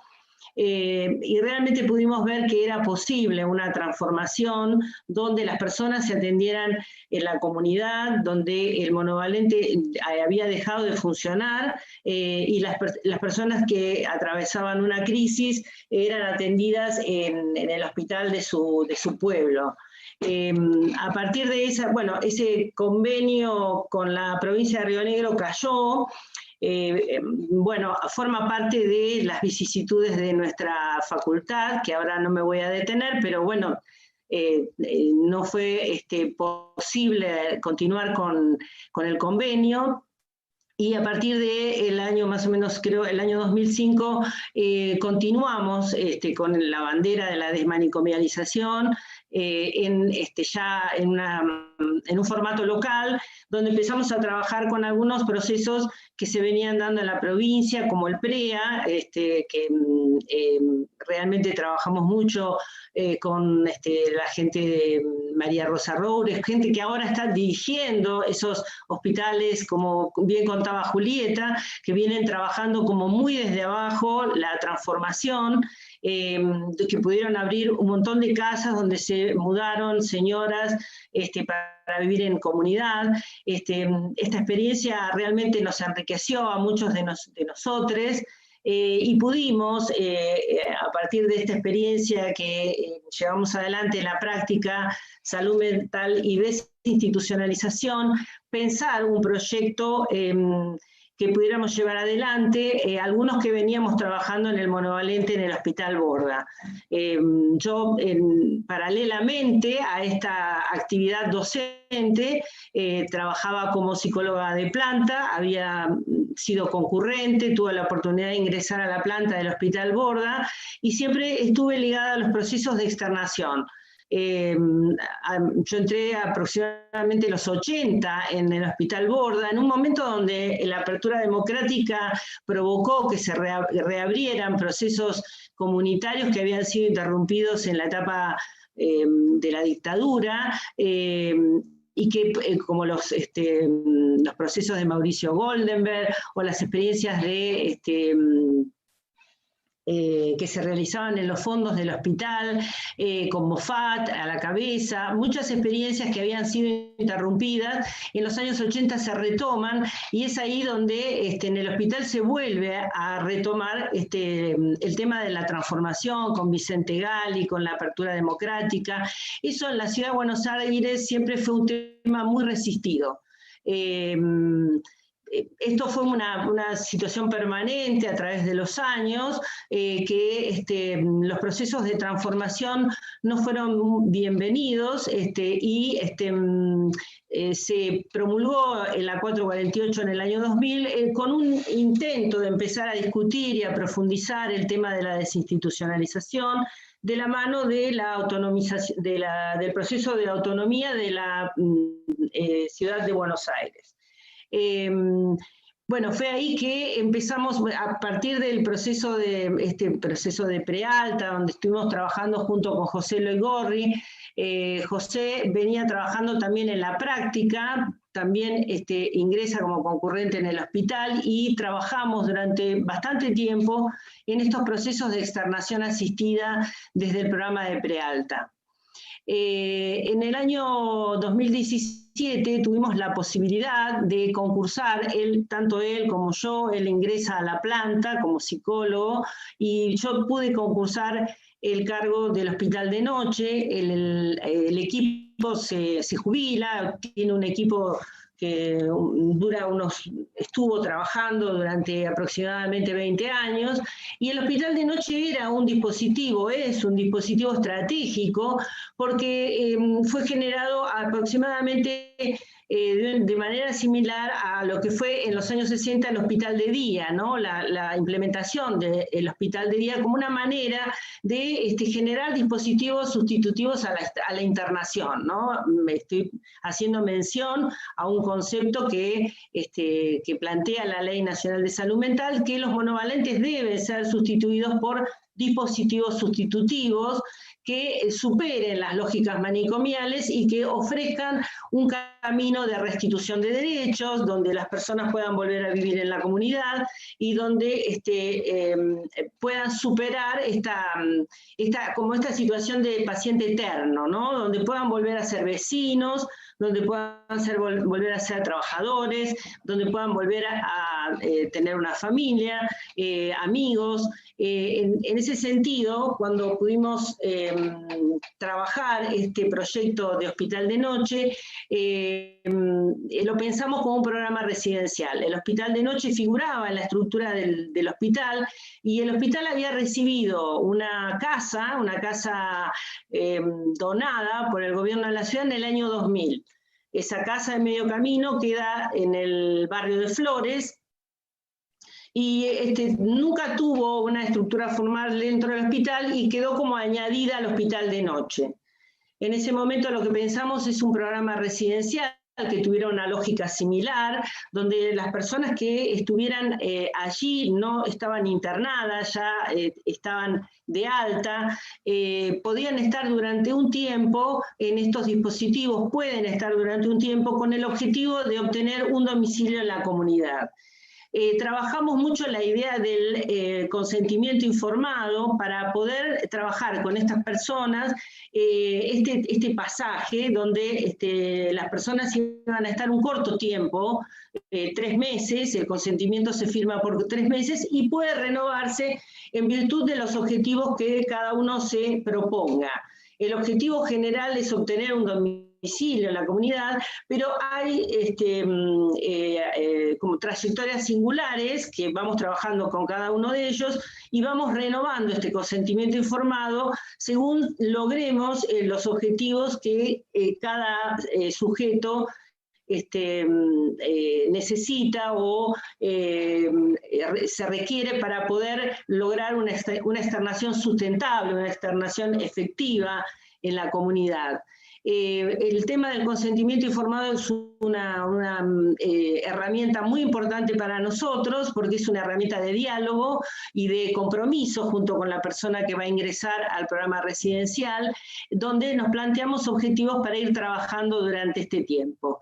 y realmente pudimos ver que era posible una transformación donde las personas se atendieran en la comunidad, donde el monovalente había dejado de funcionar, y las personas que atravesaban una crisis eran atendidas en el hospital de su pueblo. A partir de ese convenio con la provincia de Río Negro cayó. Forma parte de las vicisitudes de nuestra facultad, que ahora no me voy a detener, pero bueno, no fue posible continuar con el convenio. Y a partir del año, más o menos, creo, el año 2005, continuamos con la bandera de la desmanicomialización, ya en un formato local, donde empezamos a trabajar con algunos procesos que se venían dando en la provincia, como el PREA, que realmente trabajamos mucho con la gente de María Rosa Roures, gente que ahora está dirigiendo esos hospitales, como bien contaba Julieta, que vienen trabajando como muy desde abajo la transformación, que pudieron abrir un montón de casas donde se mudaron señoras para vivir en comunidad. Esta experiencia realmente nos enriqueció a muchos de nosotros, y pudimos, a partir de esta experiencia que llevamos adelante en la práctica Salud Mental y Desinstitucionalización, pensar un proyecto que pudiéramos llevar adelante, algunos que veníamos trabajando en el monovalente en el Hospital Borda. Yo, paralelamente a esta actividad docente, trabajaba como psicóloga de planta, había sido concurrente, tuve la oportunidad de ingresar a la planta del Hospital Borda, y siempre estuve ligada a los procesos de externación. Yo entré aproximadamente en los 80 en el Hospital Borda, en un momento donde la apertura democrática provocó que se reabrieran procesos comunitarios que habían sido interrumpidos en la etapa de la dictadura, y que como los procesos de Mauricio Goldenberg o las experiencias de que se realizaban en los fondos del hospital, con Moffat a la cabeza, muchas experiencias que habían sido interrumpidas, en los años 80 se retoman, y es ahí donde en el hospital se vuelve a retomar el tema de la transformación con Vicente Gali, con la apertura democrática. Eso en la ciudad de Buenos Aires siempre fue un tema muy resistido. Esto fue una situación permanente a través de los años, que los procesos de transformación no fueron bienvenidos, y se promulgó la 448 en el año 2000 con un intento de empezar a discutir y a profundizar el tema de la desinstitucionalización, de la mano de la autonomización, del proceso de autonomía de la ciudad de Buenos Aires. Fue ahí que empezamos, a partir del proceso de Prealta, donde estuvimos trabajando junto con José Loigorri. José venía trabajando también en la práctica, también ingresa como concurrente en el hospital, y trabajamos durante bastante tiempo en estos procesos de externación asistida desde el programa de Prealta. En el año 2017 tuvimos la posibilidad de concursar, tanto él como yo. Él ingresa a la planta como psicólogo, y yo pude concursar el cargo del hospital de noche. El equipo se jubila, tiene un equipo que estuvo trabajando durante aproximadamente 20 años, y el hospital de noche es un dispositivo estratégico, porque fue generado aproximadamente de manera similar a lo que fue en los años 60 el hospital de día, ¿no? La implementación del hospital de día como una manera de generar dispositivos sustitutivos a la internación, ¿no? Me estoy haciendo mención a un concepto que plantea la Ley Nacional de Salud Mental, que los monovalentes deben ser sustituidos por dispositivos sustitutivos que superen las lógicas manicomiales y que ofrezcan un camino de restitución de derechos, donde las personas puedan volver a vivir en la comunidad y donde puedan superar esta situación de paciente eterno, ¿no? Donde puedan volver a ser vecinos, donde puedan volver a ser trabajadores, donde puedan volver a tener una familia, amigos. En ese sentido, cuando pudimos trabajar este proyecto de hospital de noche, lo pensamos como un programa residencial. El hospital de noche figuraba en la estructura del hospital, y el hospital había recibido una casa donada por el gobierno de la ciudad en el año 2000. Esa casa de Medio Camino queda en el barrio de Flores, y nunca tuvo una estructura formal dentro del hospital y quedó como añadida al hospital de noche. En ese momento lo que pensamos es un programa residencial que tuviera una lógica similar, donde las personas que estuvieran allí no estaban internadas, ya estaban de alta, podían estar durante un tiempo en estos dispositivos, pueden estar durante un tiempo con el objetivo de obtener un domicilio en la comunidad. Trabajamos mucho la idea del consentimiento informado para poder trabajar con estas personas este pasaje donde las personas iban a estar un corto tiempo, 3 meses, el consentimiento se firma por 3 meses y puede renovarse en virtud de los objetivos que cada uno se proponga. El objetivo general es obtener un domicilio en la comunidad, pero hay como trayectorias singulares que vamos trabajando con cada uno de ellos y vamos renovando este consentimiento informado según logremos los objetivos que cada sujeto necesita o se requiere para poder lograr una externación sustentable, una externación efectiva en la comunidad. El tema del consentimiento informado es una herramienta muy importante para nosotros porque es una herramienta de diálogo y de compromiso junto con la persona que va a ingresar al programa residencial, donde nos planteamos objetivos para ir trabajando durante este tiempo.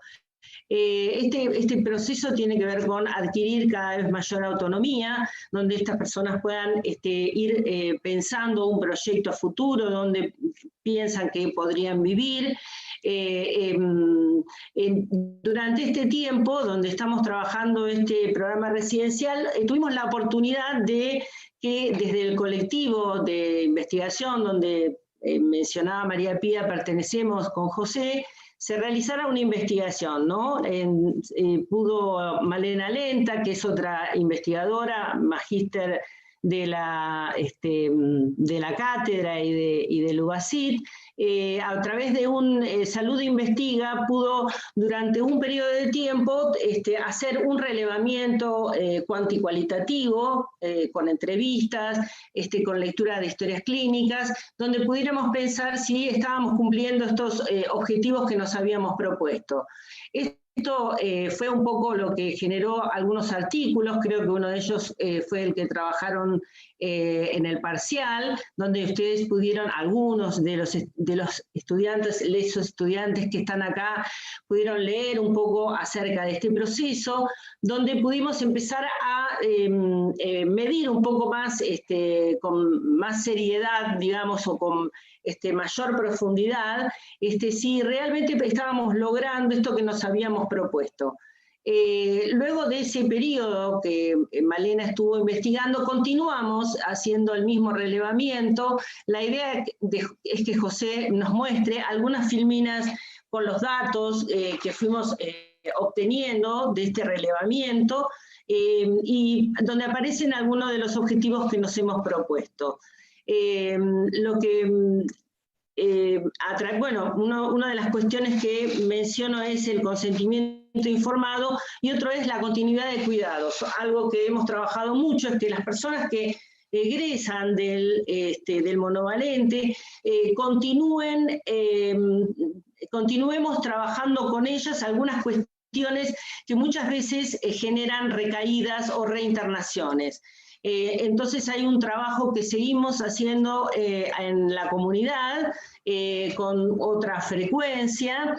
Este proceso tiene que ver con adquirir cada vez mayor autonomía, donde estas personas puedan ir pensando un proyecto futuro, donde piensan que podrían vivir. Durante este tiempo, donde estamos trabajando este programa residencial, tuvimos la oportunidad de que desde el colectivo de investigación, donde mencionaba María Pía, pertenecemos con José, se realizara una investigación, ¿no? Pudo Malena Lenta, que es otra investigadora, magíster de la cátedra y del UBASIT, a través de un Salud Investiga, pudo durante un periodo de tiempo hacer un relevamiento cuantitativo, con entrevistas, con lectura de historias clínicas, donde pudiéramos pensar si estábamos cumpliendo estos objetivos que nos habíamos propuesto. Esto fue un poco lo que generó algunos artículos, creo que uno de ellos fue el que trabajaron en el parcial, donde ustedes pudieron, algunos de los estudiantes, esos estudiantes que están acá, pudieron leer un poco acerca de este proceso, donde pudimos empezar a medir un poco más, con más seriedad, digamos, o con mayor profundidad, si realmente estábamos logrando esto que nos habíamos propuesto. Luego de ese periodo que Malena estuvo investigando, continuamos haciendo el mismo relevamiento. La idea es que José nos muestre algunas filminas con los datos que fuimos obteniendo de este relevamiento y donde aparecen algunos de los objetivos que nos hemos propuesto. Lo que bueno, una de las cuestiones que menciono es el consentimiento informado, y otro es la continuidad de cuidados. Algo que hemos trabajado mucho es que las personas que egresan del monovalente continuemos trabajando con ellas algunas cuestiones que muchas veces generan recaídas o reinternaciones. Entonces hay un trabajo que seguimos haciendo en la comunidad con otra frecuencia,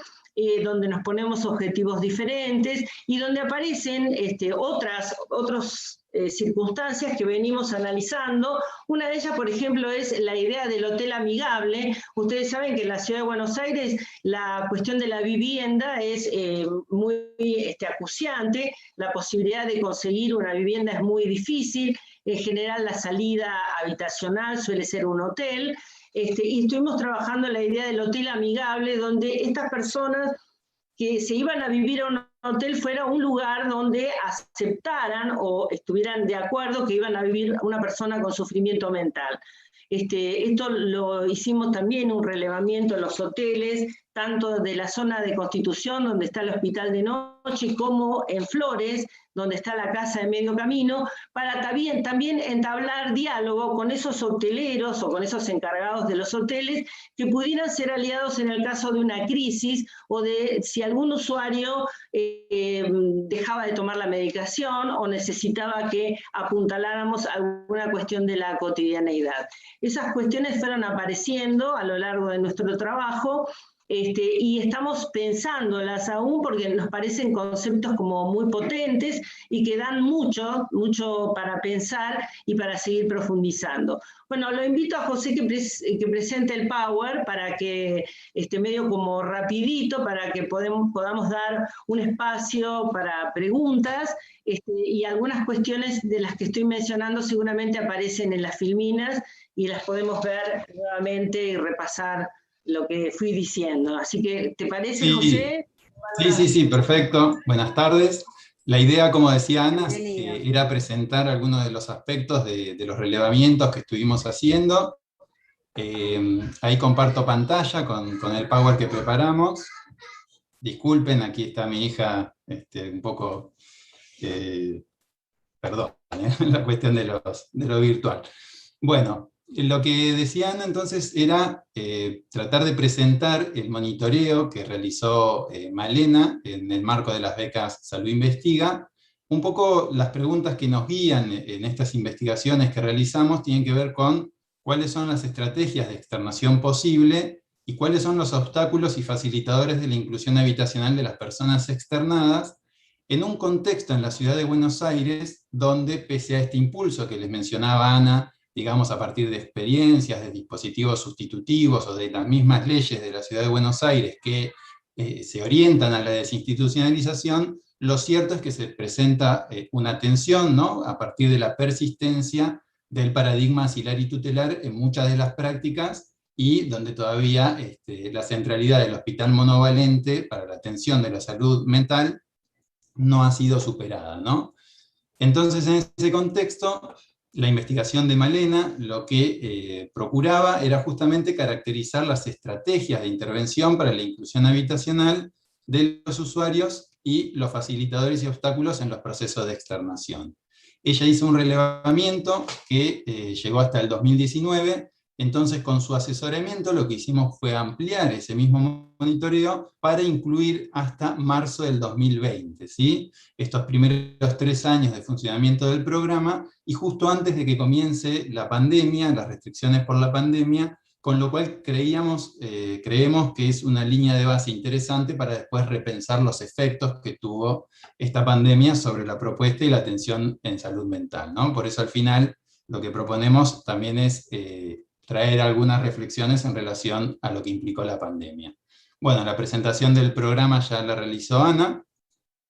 donde nos ponemos objetivos diferentes y donde aparecen otras circunstancias que venimos analizando. Una de ellas, por ejemplo, es la idea del hotel amigable. Ustedes saben que en la Ciudad de Buenos Aires la cuestión de la vivienda es muy acuciante, la posibilidad de conseguir una vivienda es muy difícil, en general la salida habitacional suele ser un hotel, y estuvimos trabajando en la idea del hotel amigable, donde estas personas que se iban a vivir a un hotel fuera un lugar donde aceptaran o estuvieran de acuerdo que iban a vivir una persona con sufrimiento mental. Esto lo hicimos también, un relevamiento en los hoteles, tanto de la zona de Constitución, donde está el Hospital de Noche, como en Flores, donde está la Casa de Medio Camino, para también entablar diálogo con esos hoteleros o con esos encargados de los hoteles que pudieran ser aliados en el caso de una crisis o de si algún usuario dejaba de tomar la medicación o necesitaba que apuntaláramos alguna cuestión de la cotidianeidad. Esas cuestiones fueron apareciendo a lo largo de nuestro trabajo, y estamos pensándolas aún porque nos parecen conceptos como muy potentes y que dan mucho para pensar y para seguir profundizando. Bueno, lo invito a José que presente el Power para que, medio como rapidito, para que podamos dar un espacio para preguntas, y algunas cuestiones de las que estoy mencionando seguramente aparecen en las filminas y las podemos ver nuevamente y repasar lo que fui diciendo. Así que, ¿te parece, sí, José? Sí, perfecto. Buenas tardes. La idea, como decía Ana, era presentar algunos de los aspectos de los relevamientos que estuvimos haciendo. Ahí comparto pantalla con el Power que preparamos. Disculpen, aquí está mi hija un poco... perdón, la cuestión de lo virtual. Bueno, lo que decía Ana entonces era tratar de presentar el monitoreo que realizó Malena en el marco de las becas Salud Investiga. Un poco las preguntas que nos guían en estas investigaciones que realizamos tienen que ver con cuáles son las estrategias de externación posible y cuáles son los obstáculos y facilitadores de la inclusión habitacional de las personas externadas en un contexto en la ciudad de Buenos Aires donde, pese a este impulso que les mencionaba Ana, digamos a partir de experiencias, de dispositivos sustitutivos o de las mismas leyes de la ciudad de Buenos Aires que se orientan a la desinstitucionalización, lo cierto es que se presenta una tensión, ¿no?, a partir de la persistencia del paradigma asilar y tutelar en muchas de las prácticas, y donde todavía la centralidad del hospital monovalente para la atención de la salud mental no ha sido superada, ¿no? Entonces, en ese contexto, la investigación de Malena lo que procuraba era justamente caracterizar las estrategias de intervención para la inclusión habitacional de los usuarios y los facilitadores y obstáculos en los procesos de externación. Ella hizo un relevamiento que llegó hasta el 2019, entonces con su asesoramiento lo que hicimos fue ampliar ese mismo monitoreo para incluir hasta marzo del 2020, ¿sí? Estos primeros 3 años de funcionamiento del programa, y justo antes de que comience la pandemia, las restricciones por la pandemia, con lo cual creemos que es una línea de base interesante para después repensar los efectos que tuvo esta pandemia sobre la propuesta y la atención en salud mental, ¿no? Por eso al final lo que proponemos también es traer algunas reflexiones en relación a lo que implicó la pandemia. Bueno, la presentación del programa ya la realizó Ana,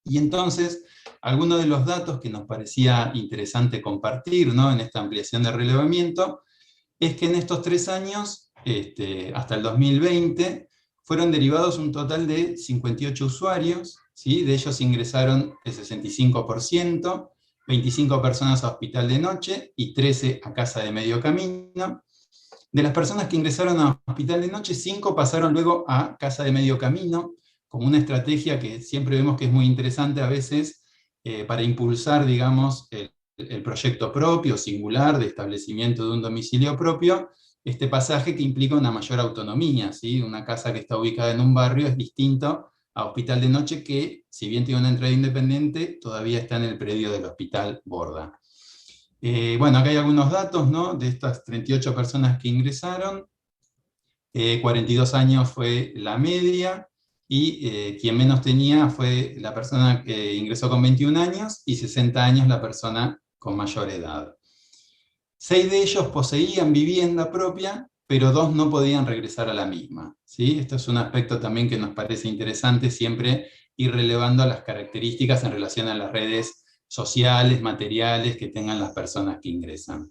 y entonces algunos de los datos que nos parecía interesante compartir, ¿no?, en esta ampliación de relevamiento, es que en estos 3 años, hasta el 2020, fueron derivados un total de 58 usuarios, ¿sí? De ellos ingresaron el 65%, 25 personas a hospital de noche y 13 a casa de medio camino. De las personas que ingresaron a hospital de noche, 5 pasaron luego a casa de medio camino, como una estrategia que siempre vemos que es muy interesante a veces para impulsar, digamos, el proyecto propio, singular, de establecimiento de un domicilio propio, este pasaje que implica una mayor autonomía, ¿sí? Una casa que está ubicada en un barrio es distinto a hospital de noche que, si bien tiene una entrada independiente, todavía está en el predio del Hospital Borda. Bueno, acá hay algunos datos, ¿no? De estas 38 personas que ingresaron, 42 años fue la media, y quien menos tenía fue la persona que ingresó con 21 años, y 60 años la persona con mayor edad. 6 de ellos poseían vivienda propia, pero 2 no podían regresar a la misma, ¿sí? Esto es un aspecto también que nos parece interesante, siempre ir relevando las características en relación a las redes sociales, materiales que tengan las personas que ingresan.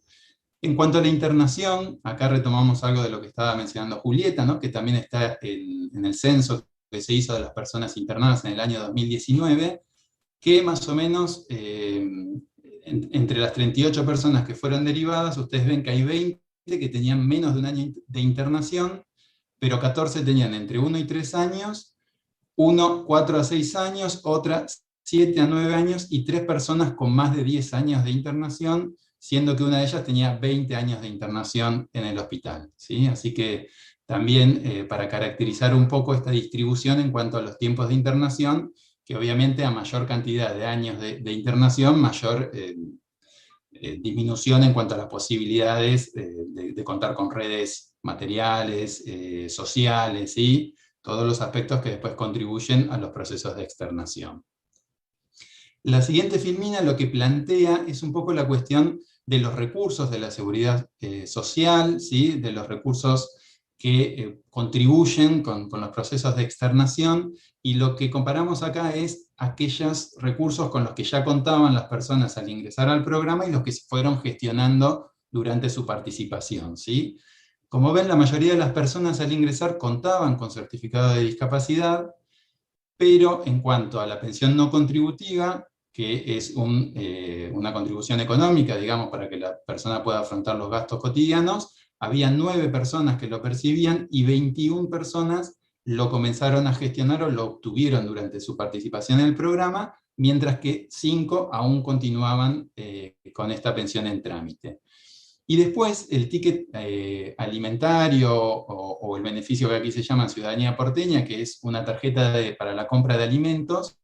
En cuanto a la internación, acá retomamos algo de lo que estaba mencionando Julieta, ¿no? Que también está en el censo que se hizo de las personas internadas en el año 2019, que más o menos entre las 38 personas que fueron derivadas, ustedes ven que hay 20 que tenían menos de un año de internación, pero 14 tenían entre 1 y 3 años, 1 4 a 6 años, otra 7 a 9 años, y 3 personas con más de 10 años de internación, siendo que una de ellas tenía 20 años de internación en el hospital, ¿sí? Así que también para caracterizar un poco esta distribución en cuanto a los tiempos de internación, que obviamente a mayor cantidad de años de internación, mayor disminución en cuanto a las posibilidades de contar con redes materiales, sociales, y todos los aspectos que después contribuyen a los procesos de externación. La siguiente filmina lo que plantea es un poco la cuestión de los recursos de la seguridad social, ¿sí? De los recursos que contribuyen con los procesos de externación, y lo que comparamos acá es aquellos recursos con los que ya contaban las personas al ingresar al programa y los que se fueron gestionando durante su participación, ¿sí? Como ven, la mayoría de las personas al ingresar contaban con certificado de discapacidad, pero en cuanto a la pensión no contributiva, que es una contribución económica, digamos, para que la persona pueda afrontar los gastos cotidianos, había 9 personas que lo percibían y 21 personas lo comenzaron a gestionar o lo obtuvieron durante su participación en el programa, mientras que 5 aún continuaban con esta pensión en trámite. Y después el ticket alimentario o el beneficio que aquí se llama Ciudadanía Porteña, que es una tarjeta para la compra de alimentos,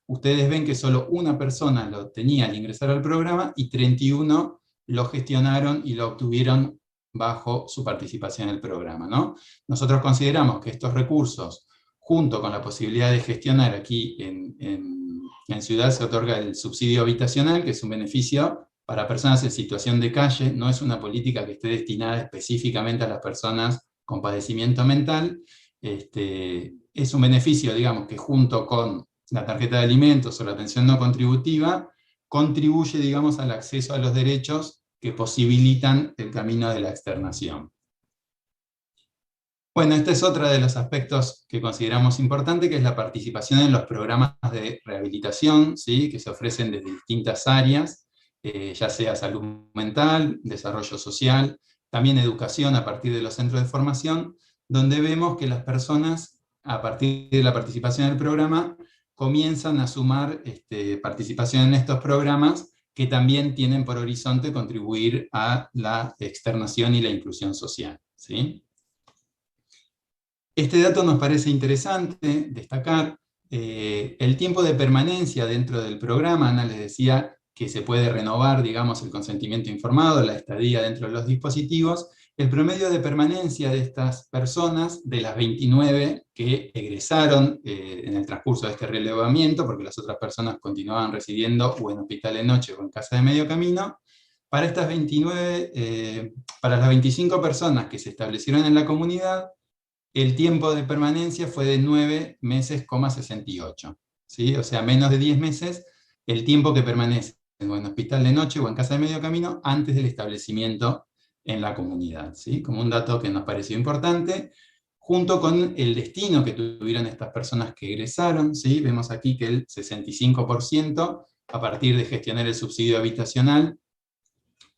ustedes ven que solo una persona lo tenía al ingresar al programa y 31 lo gestionaron y lo obtuvieron bajo su participación en el programa, ¿no? Nosotros consideramos que estos recursos, junto con la posibilidad de gestionar aquí en Ciudad, se otorga el subsidio habitacional, que es un beneficio para personas en situación de calle, no es una política que esté destinada específicamente a las personas con padecimiento mental, es un beneficio, digamos, que junto con la tarjeta de alimentos o la pensión no contributiva, contribuye, digamos, al acceso a los derechos que posibilitan el camino de la externación. Bueno, este es otro de los aspectos que consideramos importante, que es la participación en los programas de rehabilitación, ¿sí? Que se ofrecen desde distintas áreas, ya sea salud mental, desarrollo social, también educación a partir de los centros de formación, donde vemos que las personas, a partir de la participación en el programa, comienzan a sumar participación en estos programas que también tienen por horizonte contribuir a la externación y la inclusión social, ¿sí? Este dato nos parece interesante destacar. El tiempo de permanencia dentro del programa, Ana les decía que se puede renovar, digamos, el consentimiento informado, la estadía dentro de los dispositivos. El promedio de permanencia de estas personas, de las 29 que egresaron en el transcurso de este relevamiento, porque las otras personas continuaban residiendo o en hospital de noche o en casa de medio camino, para estas 29, para las 25 personas que se establecieron en la comunidad, el tiempo de permanencia fue de 9 meses, 68, ¿sí? O sea, menos de 10 meses el tiempo que permanece en hospital de noche o en casa de medio camino antes del establecimiento en la comunidad, ¿sí? Como un dato que nos pareció importante, junto con el destino que tuvieron estas personas que egresaron, ¿sí? Vemos aquí que el 65%, a partir de gestionar el subsidio habitacional,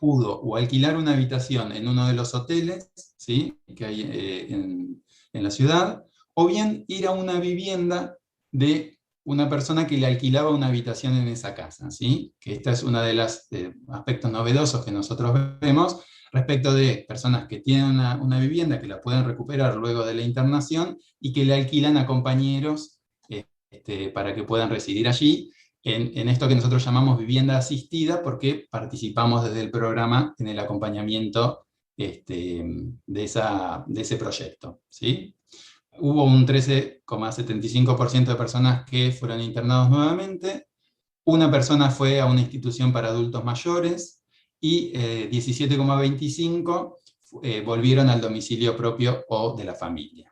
pudo o alquilar una habitación en uno de los hoteles, ¿sí?, que hay en la ciudad, o bien ir a una vivienda de una persona que le alquilaba una habitación en esa casa, ¿sí? Que esta es uno de los aspectos novedosos que nosotros vemos respecto de personas que tienen una vivienda, que la pueden recuperar luego de la internación, y que le alquilan a compañeros para que puedan residir allí, en esto que nosotros llamamos vivienda asistida, porque participamos desde el programa en el acompañamiento de ese proyecto, ¿sí? Hubo un 13,75% de personas que fueron internados nuevamente, una persona fue a una institución para adultos mayores, y 17,25% volvieron al domicilio propio o de la familia.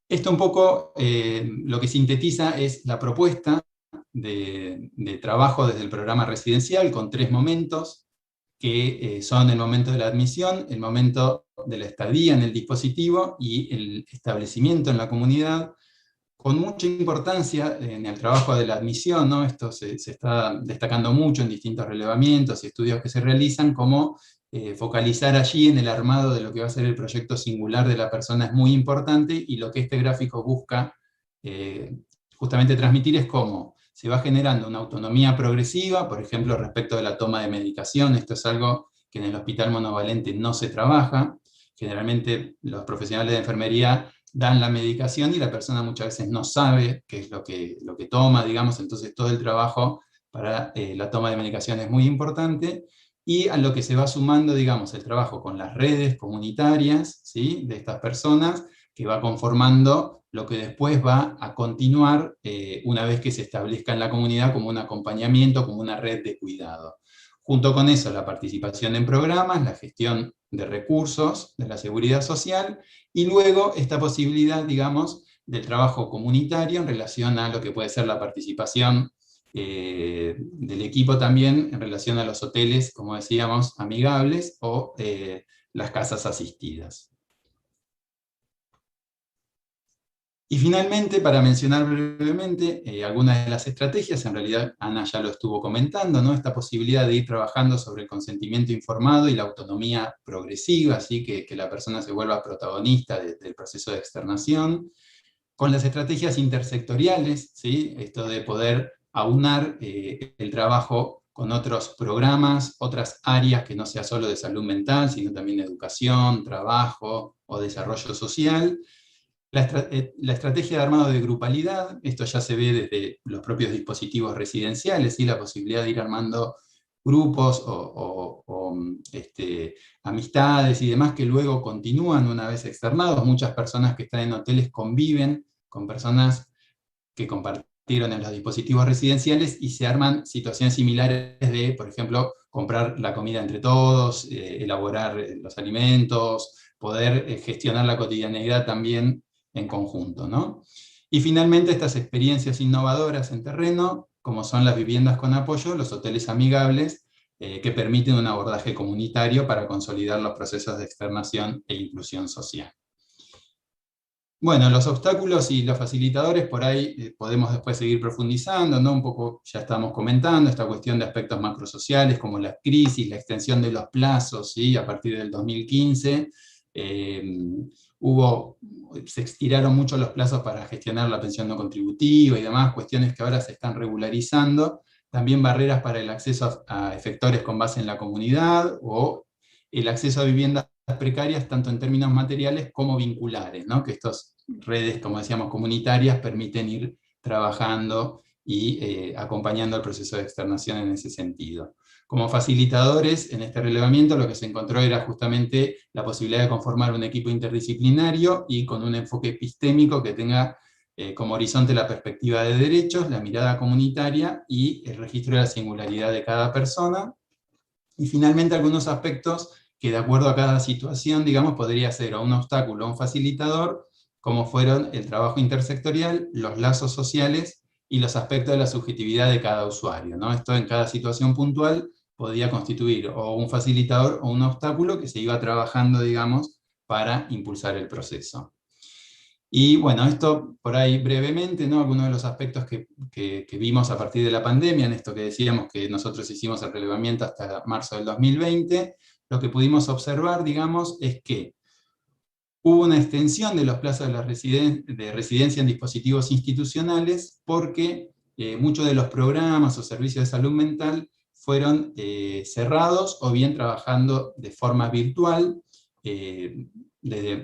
Esto un poco lo que sintetiza es la propuesta de trabajo desde el programa residencial, con 3 momentos, que son el momento de la admisión, el momento de la estadía en el dispositivo y el establecimiento en la comunidad, con mucha importancia en el trabajo de la admisión, ¿no? Esto se está destacando mucho en distintos relevamientos y estudios que se realizan, como focalizar allí en el armado de lo que va a ser el proyecto singular de la persona es muy importante, y lo que este gráfico busca justamente transmitir es cómo se va generando una autonomía progresiva, por ejemplo, respecto de la toma de medicación. Esto es algo que en el hospital monovalente no se trabaja. Generalmente los profesionales de enfermería dan la medicación y la persona muchas veces no sabe qué es lo que toma, digamos, entonces todo el trabajo para la toma de medicación es muy importante, y a lo que se va sumando, digamos, el trabajo con las redes comunitarias, ¿sí?, de estas personas, que va conformando lo que después va a continuar una vez que se establezca en la comunidad como un acompañamiento, como una red de cuidado. Junto con eso, la participación en programas, la gestión de recursos de la seguridad social, y luego esta posibilidad, digamos, del trabajo comunitario en relación a lo que puede ser la participación del equipo también en relación a los hoteles, como decíamos, amigables, o las casas asistidas. Y finalmente, para mencionar brevemente algunas de las estrategias, en realidad Ana ya lo estuvo comentando, ¿no? Esta posibilidad de ir trabajando sobre el consentimiento informado y la autonomía progresiva, así que la persona se vuelva protagonista del proceso de externación, con las estrategias intersectoriales, ¿sí?, esto de poder aunar el trabajo con otros programas, otras áreas que no sea solo de salud mental, sino también educación, trabajo o desarrollo social. La estrategia de armado de grupalidad, esto ya se ve desde los propios dispositivos residenciales, ¿sí?, la posibilidad de ir armando grupos o amistades y demás que luego continúan una vez externados. Muchas personas que están en hoteles conviven con personas que compartieron en los dispositivos residenciales y se arman situaciones similares de, por ejemplo, comprar la comida entre todos, elaborar los alimentos, poder gestionar la cotidianeidad también en conjunto, ¿no? Y finalmente, estas experiencias innovadoras en terreno, como son las viviendas con apoyo, los hoteles amigables, que permiten un abordaje comunitario para consolidar los procesos de externación e inclusión social. Bueno, los obstáculos y los facilitadores, por ahí podemos después seguir profundizando, ¿no? Un poco ya estamos comentando esta cuestión de aspectos macrosociales, como la crisis, la extensión de los plazos, ¿sí? A partir del 2015, se estiraron mucho los plazos para gestionar la pensión no contributiva y demás, cuestiones que ahora se están regularizando. También barreras para el acceso a efectores con base en la comunidad, o el acceso a viviendas precarias, tanto en términos materiales como vinculares, ¿no? Que estas redes, como decíamos, comunitarias, permiten ir trabajando y acompañando el proceso de externación en ese sentido. Como facilitadores, en este relevamiento lo que se encontró era justamente la posibilidad de conformar un equipo interdisciplinario y con un enfoque epistémico que tenga como horizonte la perspectiva de derechos, la mirada comunitaria y el registro de la singularidad de cada persona. Y finalmente algunos aspectos que, de acuerdo a cada situación, digamos, podría ser o un obstáculo o un facilitador, como fueron el trabajo intersectorial, los lazos sociales y los aspectos de la subjetividad de cada usuario, ¿no? Esto en cada situación puntual podía constituir o un facilitador o un obstáculo que se iba trabajando, digamos, para impulsar el proceso. Y bueno, esto por ahí brevemente, ¿no? Algunos de los aspectos que vimos a partir de la pandemia, en esto que decíamos que nosotros hicimos el relevamiento hasta marzo del 2020, lo que pudimos observar, digamos, es que hubo una extensión de los plazos de residencia en dispositivos institucionales porque muchos de los programas o servicios de salud mental fueron cerrados o bien trabajando de forma virtual.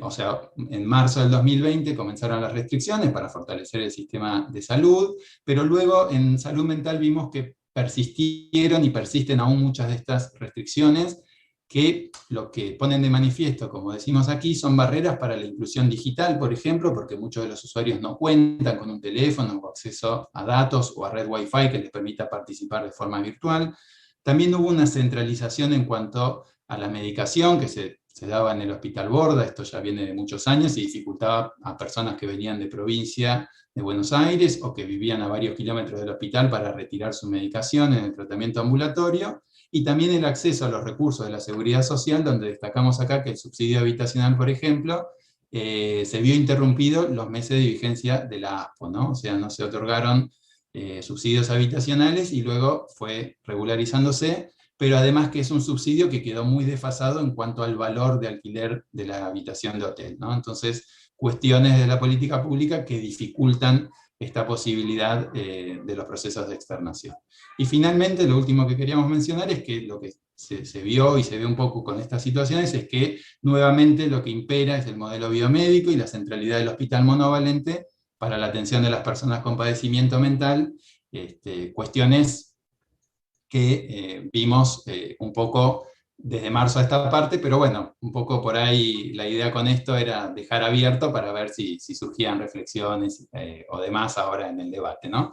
O sea, en marzo del 2020 comenzaron las restricciones para fortalecer el sistema de salud, pero luego en salud mental vimos que persistieron y persisten aún muchas de estas restricciones, que lo que ponen de manifiesto, como decimos aquí, son barreras para la inclusión digital, por ejemplo, porque muchos de los usuarios no cuentan con un teléfono o acceso a datos o a red Wi-Fi que les permita participar de forma virtual. También hubo una centralización en cuanto a la medicación que se daba en el Hospital Borda, esto ya viene de muchos años, y dificultaba a personas que venían de provincia de Buenos Aires o que vivían a varios kilómetros del hospital para retirar su medicación en el tratamiento ambulatorio, y también el acceso a los recursos de la seguridad social, donde destacamos acá que el subsidio habitacional, por ejemplo, se vio interrumpido los meses de vigencia de la ASPO, ¿no? O sea, no se otorgaron subsidios habitacionales y luego fue regularizándose, pero además que es un subsidio que quedó muy desfasado en cuanto al valor de alquiler de la habitación de hotel, ¿no? Entonces, cuestiones de la política pública que dificultan esta posibilidad de los procesos de externación. Y finalmente, lo último que queríamos mencionar es que lo que se vio y se ve un poco con estas situaciones es que nuevamente lo que impera es el modelo biomédico y la centralidad del hospital monovalente para la atención de las personas con padecimiento mental, cuestiones que vimos un poco desde marzo a esta parte, pero bueno, un poco por ahí la idea con esto era dejar abierto para ver si surgían reflexiones o demás ahora en el debate, ¿no?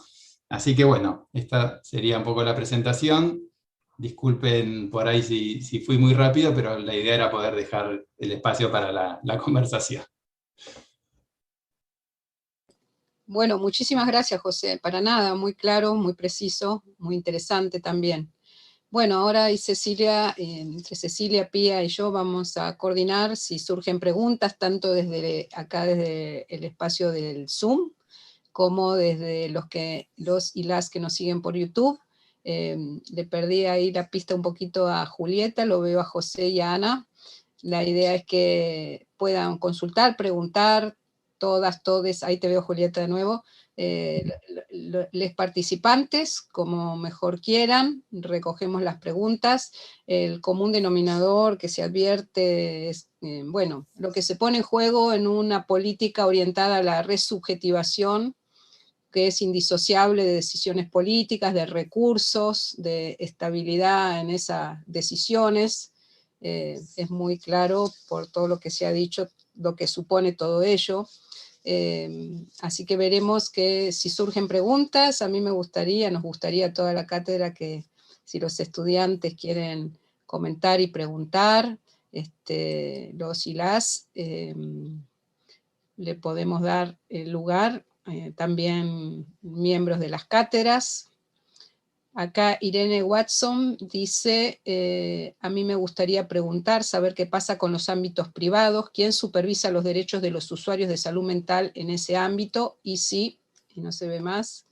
Así que bueno, esta sería un poco la presentación. Disculpen por ahí si fui muy rápido, pero la idea era poder dejar el espacio para la conversación. Bueno, muchísimas gracias, José. Para nada, muy claro, muy preciso, muy interesante también. Bueno, ahora y Cecilia, entre Cecilia, Pía y yo vamos a coordinar si surgen preguntas, tanto desde acá, desde el espacio del Zoom, como desde los y las que nos siguen por YouTube. Le perdí ahí la pista un poquito a Julieta, lo veo a José y a Ana. La idea es que puedan consultar, preguntar, todas, todes, ahí te veo Julieta de nuevo, les participantes, como mejor quieran, recogemos las preguntas, el común denominador que se advierte es, bueno, lo que se pone en juego en una política orientada a la resubjetivación, que es indisociable de decisiones políticas, de recursos, de estabilidad en esas decisiones, es muy claro por todo lo que se ha dicho, lo que supone todo ello. Así que veremos que si surgen preguntas, a mí nos gustaría a toda la cátedra que si los estudiantes quieren comentar y preguntar, los y las, le podemos dar el lugar, también miembros de las cátedras. Acá Irene Watson dice, a mí me gustaría preguntar, saber qué pasa con los ámbitos privados, quién supervisa los derechos de los usuarios de salud mental en ese ámbito, y sí, y no se ve más.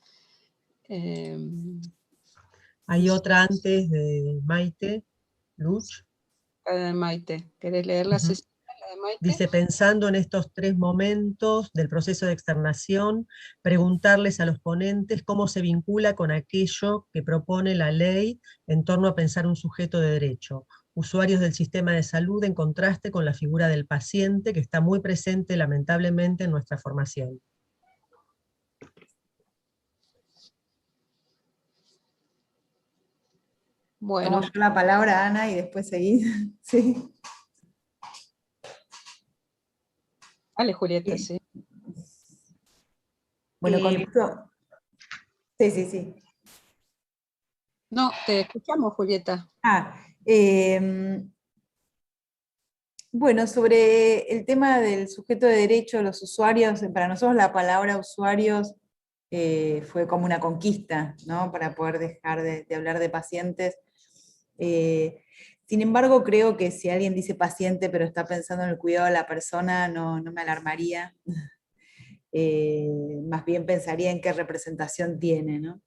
Hay otra antes de Maite, Luch. Maite, ¿querés leerla, Cecilia? Dice, pensando en estos 3 momentos del proceso de externación, preguntarles a los ponentes cómo se vincula con aquello que propone la ley en torno a pensar un sujeto de derecho, usuarios del sistema de salud en contraste con la figura del paciente que está muy presente lamentablemente en nuestra formación. Bueno. Tomo yo la palabra, Ana, y después seguís. Sí. Dale, Julieta, sí. Bueno, contesto. Sí. No, te escuchamos, Julieta. Bueno, sobre el tema del sujeto de derecho, los usuarios, para nosotros la palabra usuarios fue como una conquista, ¿no? Para poder dejar de hablar de pacientes. Sin embargo, creo que si alguien dice paciente pero está pensando en el cuidado de la persona, no me alarmaría. más bien pensaría en qué representación tiene, ¿no?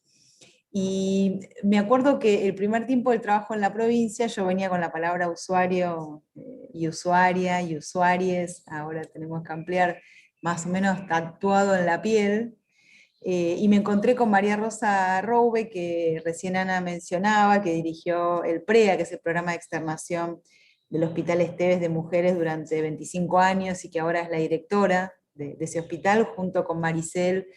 Y me acuerdo que el primer tiempo del trabajo en la provincia yo venía con la palabra usuario y usuaria y usuaries, ahora tenemos que ampliar, más o menos tatuado en la piel, y me encontré con María Rosa Roube, que recién Ana mencionaba, que dirigió el PREA, que es el programa de externación del Hospital Esteves de Mujeres durante 25 años, y que ahora es la directora de ese hospital, junto con Maricel,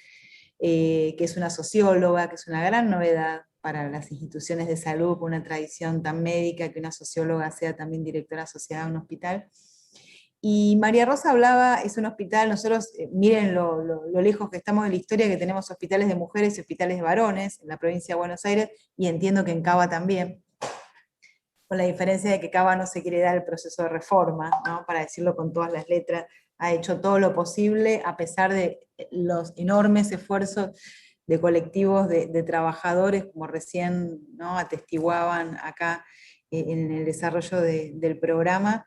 que es una socióloga, que es una gran novedad para las instituciones de salud, con una tradición tan médica, que una socióloga sea también directora asociada a un hospital. Y María Rosa hablaba, es un hospital, nosotros, miren lo lejos que estamos de la historia, que tenemos hospitales de mujeres y hospitales de varones en la provincia de Buenos Aires, y entiendo que en Cava también, con la diferencia de que Cava no se quiere dar el proceso de reforma, ¿no? Para decirlo con todas las letras, ha hecho todo lo posible, a pesar de los enormes esfuerzos de colectivos de trabajadores, como recién, ¿no?, atestiguaban acá en el desarrollo del programa.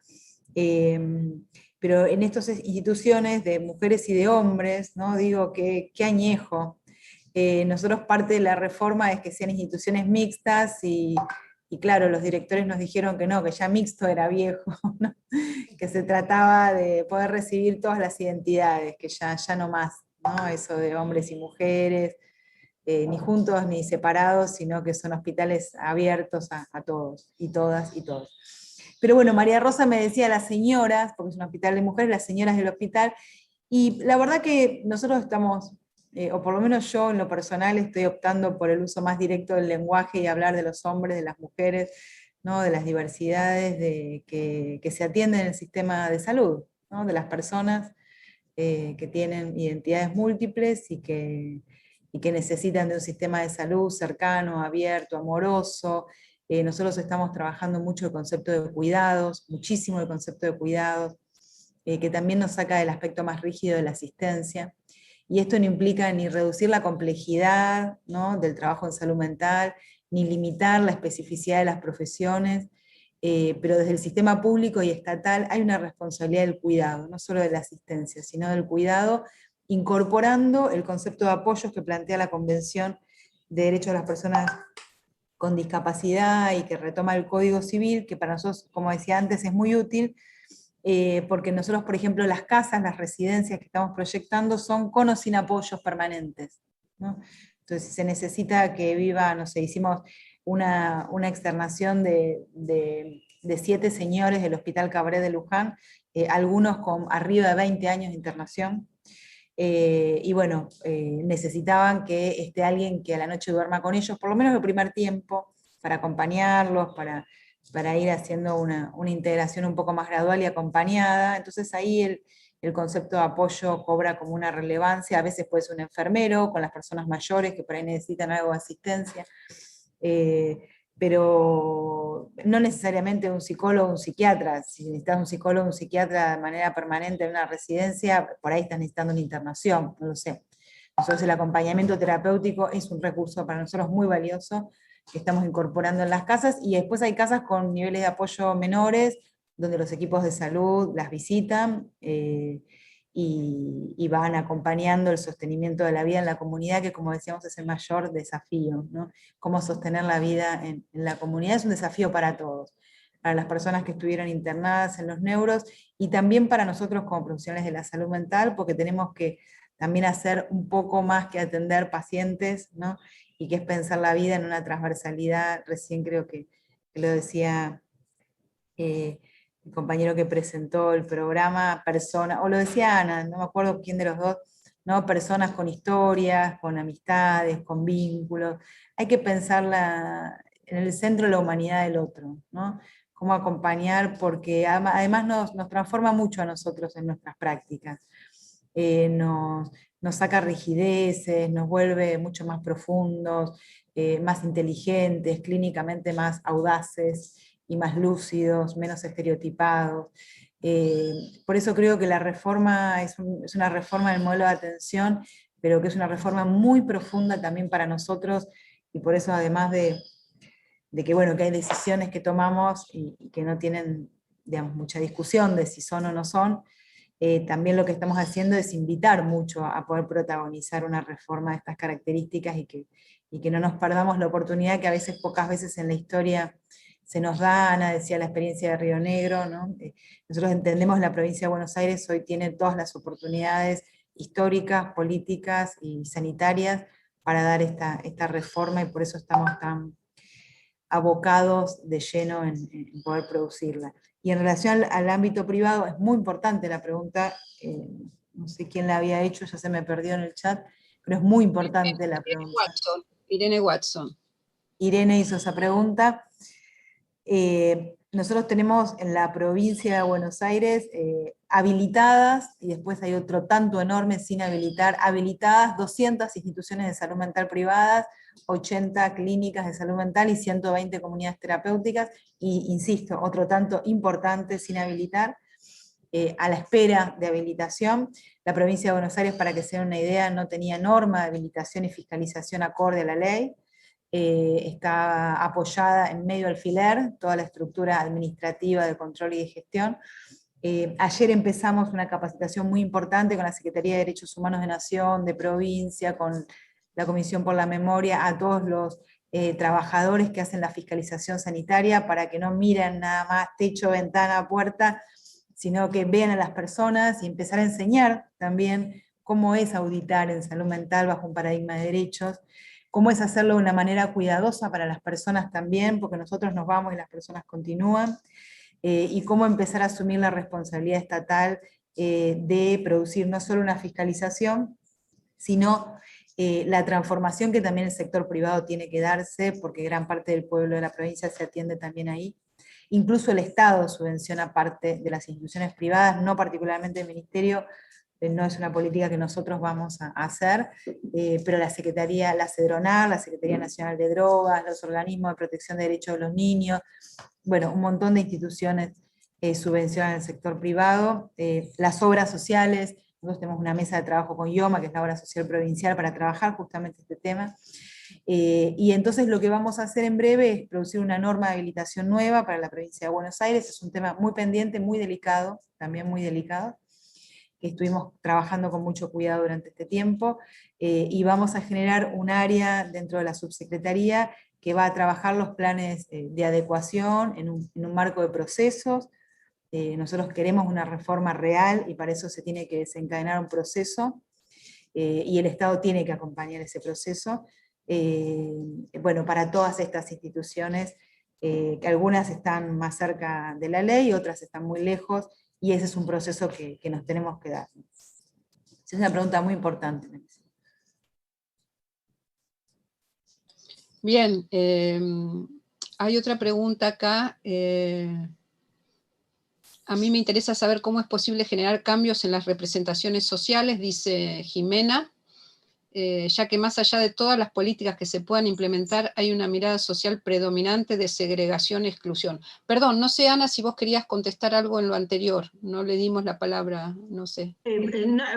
Pero en estas instituciones de mujeres y de hombres, ¿no? Digo, qué añejo. Nosotros parte de la reforma es que sean instituciones mixtas, y claro, los directores nos dijeron que no, que ya mixto era viejo, ¿no? Que se trataba de poder recibir todas las identidades, que ya no más, ¿no? Eso de hombres y mujeres, ni juntos ni separados, sino que son hospitales abiertos a todos, y todas y todos. Pero bueno, María Rosa me decía las señoras, porque es un hospital de mujeres, las señoras del hospital, y la verdad que nosotros estamos, o por lo menos yo en lo personal estoy optando por el uso más directo del lenguaje y hablar de los hombres, de las mujeres, ¿no?, de las diversidades que se atienden en el sistema de salud, ¿no?, de las personas que tienen identidades múltiples y que necesitan de un sistema de salud cercano, abierto, amoroso. Nosotros estamos trabajando mucho el concepto de cuidados, muchísimo el concepto de cuidados, que también nos saca del aspecto más rígido de la asistencia. Y esto no implica ni reducir la complejidad, ¿no?, del trabajo en salud mental, ni limitar la especificidad de las profesiones, pero desde el sistema público y estatal hay una responsabilidad del cuidado, no solo de la asistencia, sino del cuidado, incorporando el concepto de apoyos que plantea la Convención de Derechos de las Personas con Discapacidad y que retoma el Código Civil, que para nosotros, como decía antes, es muy útil, porque nosotros, por ejemplo, las casas, las residencias que estamos proyectando son con o sin apoyos permanentes, ¿no? Entonces, si se necesita que viva, no sé, hicimos una externación de 7 señores del Hospital Cabré de Luján, algunos con arriba de 20 años de internación, y bueno, necesitaban que esté alguien que a la noche duerma con ellos, por lo menos el primer tiempo, para acompañarlos, para ir haciendo una integración un poco más gradual y acompañada. Entonces ahí el concepto de apoyo cobra como una relevancia. A veces puede ser un enfermero con las personas mayores que por ahí necesitan algo de asistencia, pero no necesariamente un psicólogo o un psiquiatra. Si necesitas un psicólogo o un psiquiatra de manera permanente en una residencia, por ahí estás necesitando una internación, no lo sé. Entonces el acompañamiento terapéutico es un recurso para nosotros muy valioso, que estamos incorporando en las casas, y después hay casas con niveles de apoyo menores, donde los equipos de salud las visitan, y van acompañando el sostenimiento de la vida en la comunidad, que como decíamos es el mayor desafío, ¿no? Cómo sostener la vida en la comunidad es un desafío para todos, para las personas que estuvieron internadas en los neuros, y también para nosotros como profesionales de la salud mental, porque tenemos que también hacer un poco más que atender pacientes, ¿no?, y que es pensar la vida en una transversalidad. Recién creo que lo decía el compañero que presentó el programa, o lo decía Ana, no me acuerdo quién de los dos, ¿no?, personas con historias, con amistades, con vínculos. Hay que pensarla en el centro de la humanidad del otro, ¿no? Cómo acompañar, porque además nos transforma mucho a nosotros en nuestras prácticas. Nos saca rigideces, nos vuelve mucho más profundos, más inteligentes, clínicamente más audaces y más lúcidos, menos estereotipados. Por eso creo que la reforma es una reforma del modelo de atención, pero que es una reforma muy profunda también para nosotros, y por eso, además de que, bueno, que hay decisiones que tomamos y que no tienen, digamos, mucha discusión de si son o no son, también lo que estamos haciendo es invitar mucho a poder protagonizar una reforma de estas características y que no nos perdamos la oportunidad que a veces, pocas veces en la historia se nos da. Ana decía la experiencia de Río Negro, ¿no? Nosotros entendemos la provincia de Buenos Aires hoy tiene todas las oportunidades históricas, políticas y sanitarias para dar esta reforma, y por eso estamos tan abocados de lleno en poder producirla. Y en relación al ámbito privado, es muy importante la pregunta, no sé quién la había hecho, ya se me perdió en el chat, pero es muy importante la pregunta. Irene Watson. Irene hizo esa pregunta. Nosotros tenemos en la provincia de Buenos Aires habilitadas, y después hay otro tanto enorme sin habilitar, habilitadas 200 instituciones de salud mental privadas, 80 clínicas de salud mental y 120 comunidades terapéuticas, y insisto, otro tanto importante sin habilitar, a la espera de habilitación. La provincia de Buenos Aires, para que se den una idea, no tenía norma de habilitación y fiscalización acorde a la ley. Está apoyada en medio alfiler, toda la estructura administrativa de control y de gestión. Ayer empezamos una capacitación muy importante con la Secretaría de Derechos Humanos de Nación, de provincia, con la Comisión por la Memoria, a todos los trabajadores que hacen la fiscalización sanitaria, para que no miren nada más techo, ventana, puerta, sino que vean a las personas y empezar a enseñar también cómo es auditar en salud mental bajo un paradigma de derechos, cómo es hacerlo de una manera cuidadosa para las personas también, porque nosotros nos vamos y las personas continúan, y cómo empezar a asumir la responsabilidad estatal de producir no solo una fiscalización, sino la transformación que también el sector privado tiene que darse, porque gran parte del pueblo de la provincia se atiende también ahí. Incluso el Estado subvenciona parte de las instituciones privadas, no particularmente el Ministerio, no es una política que nosotros vamos a hacer, pero la Secretaría, la CEDRONAR, la Secretaría Nacional de Drogas, los organismos de protección de derechos de los niños, bueno, un montón de instituciones subvencionan el sector privado, las obras sociales. Nosotros tenemos una mesa de trabajo con IOMA, que es la obra social provincial, para trabajar justamente este tema. Y entonces lo que vamos a hacer en breve es producir una norma de habilitación nueva para la provincia de Buenos Aires. Es un tema muy pendiente, muy delicado, también muy delicado, que estuvimos trabajando con mucho cuidado durante este tiempo, y vamos a generar un área dentro de la subsecretaría que va a trabajar los planes de adecuación en un marco de procesos. Nosotros queremos una reforma real, y para eso se tiene que desencadenar un proceso, y el Estado tiene que acompañar ese proceso, bueno, para todas estas instituciones, que algunas están más cerca de la ley, otras están muy lejos, y ese es un proceso que nos tenemos que dar. Es una pregunta muy importante. Bien, hay otra pregunta acá. A mí me interesa saber cómo es posible generar cambios en las representaciones sociales, dice Jimena, ya que más allá de todas las políticas que se puedan implementar, hay una mirada social predominante de segregación y exclusión. Perdón, no sé, Ana, si vos querías contestar algo en lo anterior, no le dimos la palabra, no sé.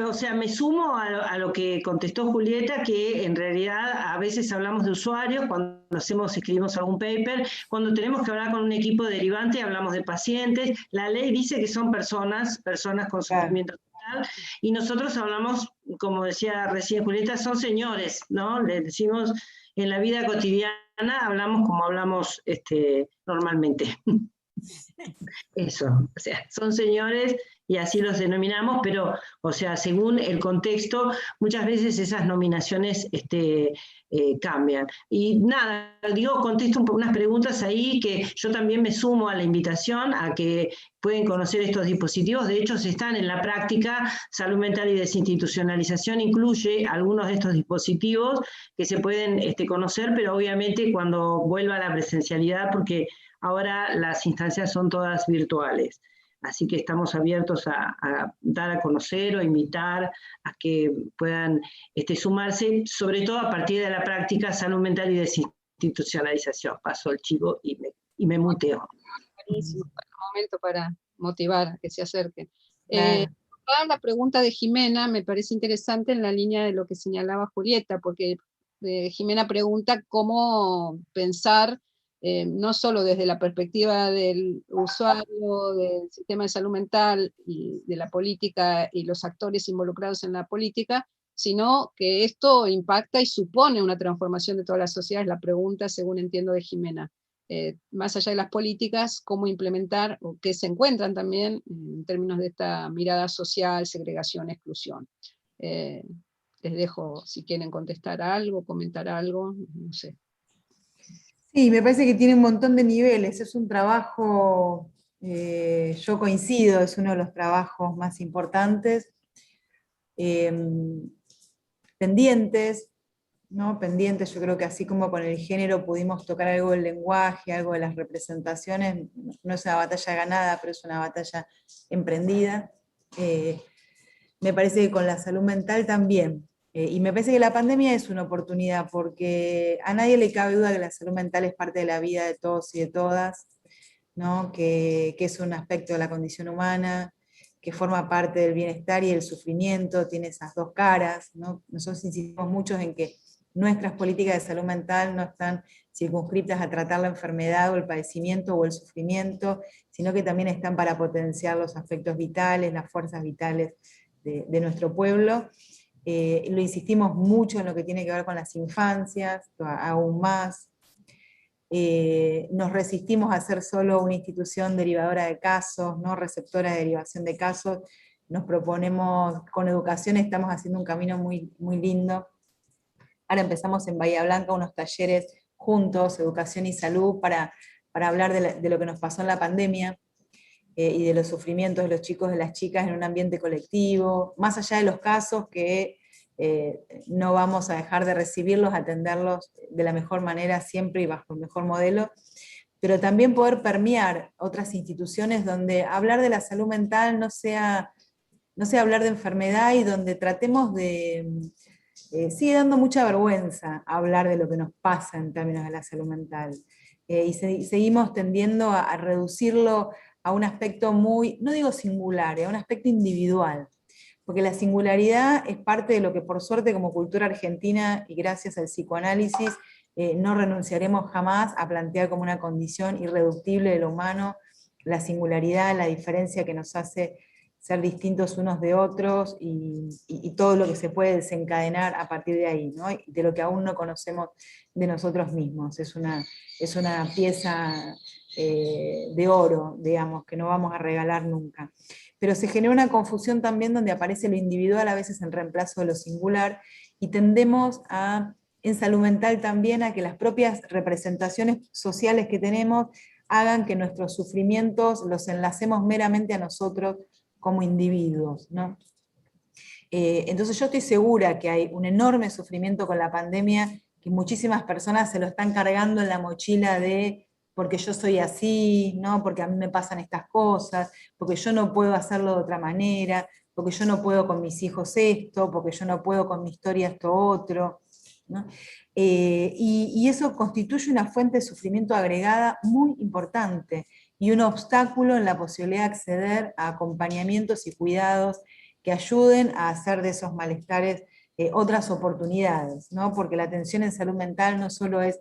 O sea, me sumo a lo que contestó Julieta, que en realidad a veces hablamos de usuarios cuando escribimos algún paper, cuando tenemos que hablar con un equipo derivante hablamos de pacientes. La ley dice que son personas con sufrimiento total, y nosotros hablamos, como decía recién Julieta, son señores, ¿no? Les decimos, en la vida cotidiana hablamos como hablamos normalmente. Eso, o sea, son señores y así los denominamos, pero, o sea, según el contexto, muchas veces esas nominaciones cambian. Y nada, contesto unas preguntas ahí, que yo también me sumo a la invitación a que pueden conocer estos dispositivos. De hecho, están en la práctica. Salud mental y desinstitucionalización incluye algunos de estos dispositivos que se pueden conocer, pero obviamente cuando vuelva a la presencialidad, porque ahora las instancias son todas virtuales. Así que estamos abiertos a dar a conocer o invitar a que puedan sumarse, sobre todo a partir de la práctica salud mental y desinstitucionalización. Paso el chivo y me muteo. Buenísimo, un momento para motivar a que se acerquen. Claro. La pregunta de Jimena me parece interesante en la línea de lo que señalaba Julieta, porque Jimena pregunta cómo pensar no solo desde la perspectiva del usuario, del sistema de salud mental y de la política y los actores involucrados en la política, sino que esto impacta y supone una transformación de toda la sociedad, es la pregunta, según entiendo, de Jimena. Más allá de las políticas, cómo implementar, o qué se encuentran también en términos de esta mirada social, segregación, exclusión. Les dejo si quieren contestar algo, comentar algo, no sé. Sí, me parece que tiene un montón de niveles, es un trabajo, yo coincido, es uno de los trabajos más importantes, pendientes, ¿no? Pendientes, yo creo que así como con el género pudimos tocar algo del lenguaje, algo de las representaciones, no es una batalla ganada, pero es una batalla emprendida. Me parece que con la salud mental también. Y me parece que la pandemia es una oportunidad, porque a nadie le cabe duda que la salud mental es parte de la vida de todos y de todas, ¿no? Que es un aspecto de la condición humana, que forma parte del bienestar y del sufrimiento, tiene esas dos caras, ¿no? Nosotros insistimos mucho en que nuestras políticas de salud mental no están circunscritas a tratar la enfermedad o el padecimiento o el sufrimiento, sino que también están para potenciar los aspectos vitales, las fuerzas vitales de nuestro pueblo. Lo insistimos mucho en lo que tiene que ver con las infancias, aún más. Nos resistimos a ser solo una institución derivadora de casos, no receptora de derivación de casos. Nos proponemos, con educación estamos haciendo un camino muy, muy lindo. Ahora empezamos en Bahía Blanca unos talleres juntos, educación y salud, para hablar de lo que nos pasó en la pandemia, y de los sufrimientos de los chicos y de las chicas en un ambiente colectivo, más allá de los casos que no vamos a dejar de recibirlos, atenderlos de la mejor manera siempre y bajo el mejor modelo, pero también poder permear otras instituciones donde hablar de la salud mental no sea hablar de enfermedad, y donde tratemos de... sigue dando mucha vergüenza hablar de lo que nos pasa en términos de la salud mental, y seguimos tendiendo a reducirlo a un aspecto muy, no digo singular, a un aspecto individual, porque la singularidad es parte de lo que por suerte como cultura argentina y gracias al psicoanálisis no renunciaremos jamás a plantear como una condición irreductible de lo humano, la singularidad, la diferencia que nos hace ser distintos unos de otros, y todo lo que se puede desencadenar a partir de ahí, ¿no? Y de lo que aún no conocemos de nosotros mismos. Es una pieza de oro, digamos, que no vamos a regalar nunca. Pero se genera una confusión también donde aparece lo individual a veces en reemplazo de lo singular, y tendemos en salud mental también a que las propias representaciones sociales que tenemos hagan que nuestros sufrimientos los enlacemos meramente a nosotros como individuos, ¿no? Entonces yo estoy segura que hay un enorme sufrimiento con la pandemia, que muchísimas personas se lo están cargando en la mochila de porque yo soy así, ¿no? Porque a mí me pasan estas cosas, porque yo no puedo hacerlo de otra manera, porque yo no puedo con mis hijos esto, porque yo no puedo con mi historia esto otro, ¿no? Y eso constituye una fuente de sufrimiento agregada muy importante, y un obstáculo en la posibilidad de acceder a acompañamientos y cuidados que ayuden a hacer de esos malestares otras oportunidades, ¿no? Porque la atención en salud mental no solo es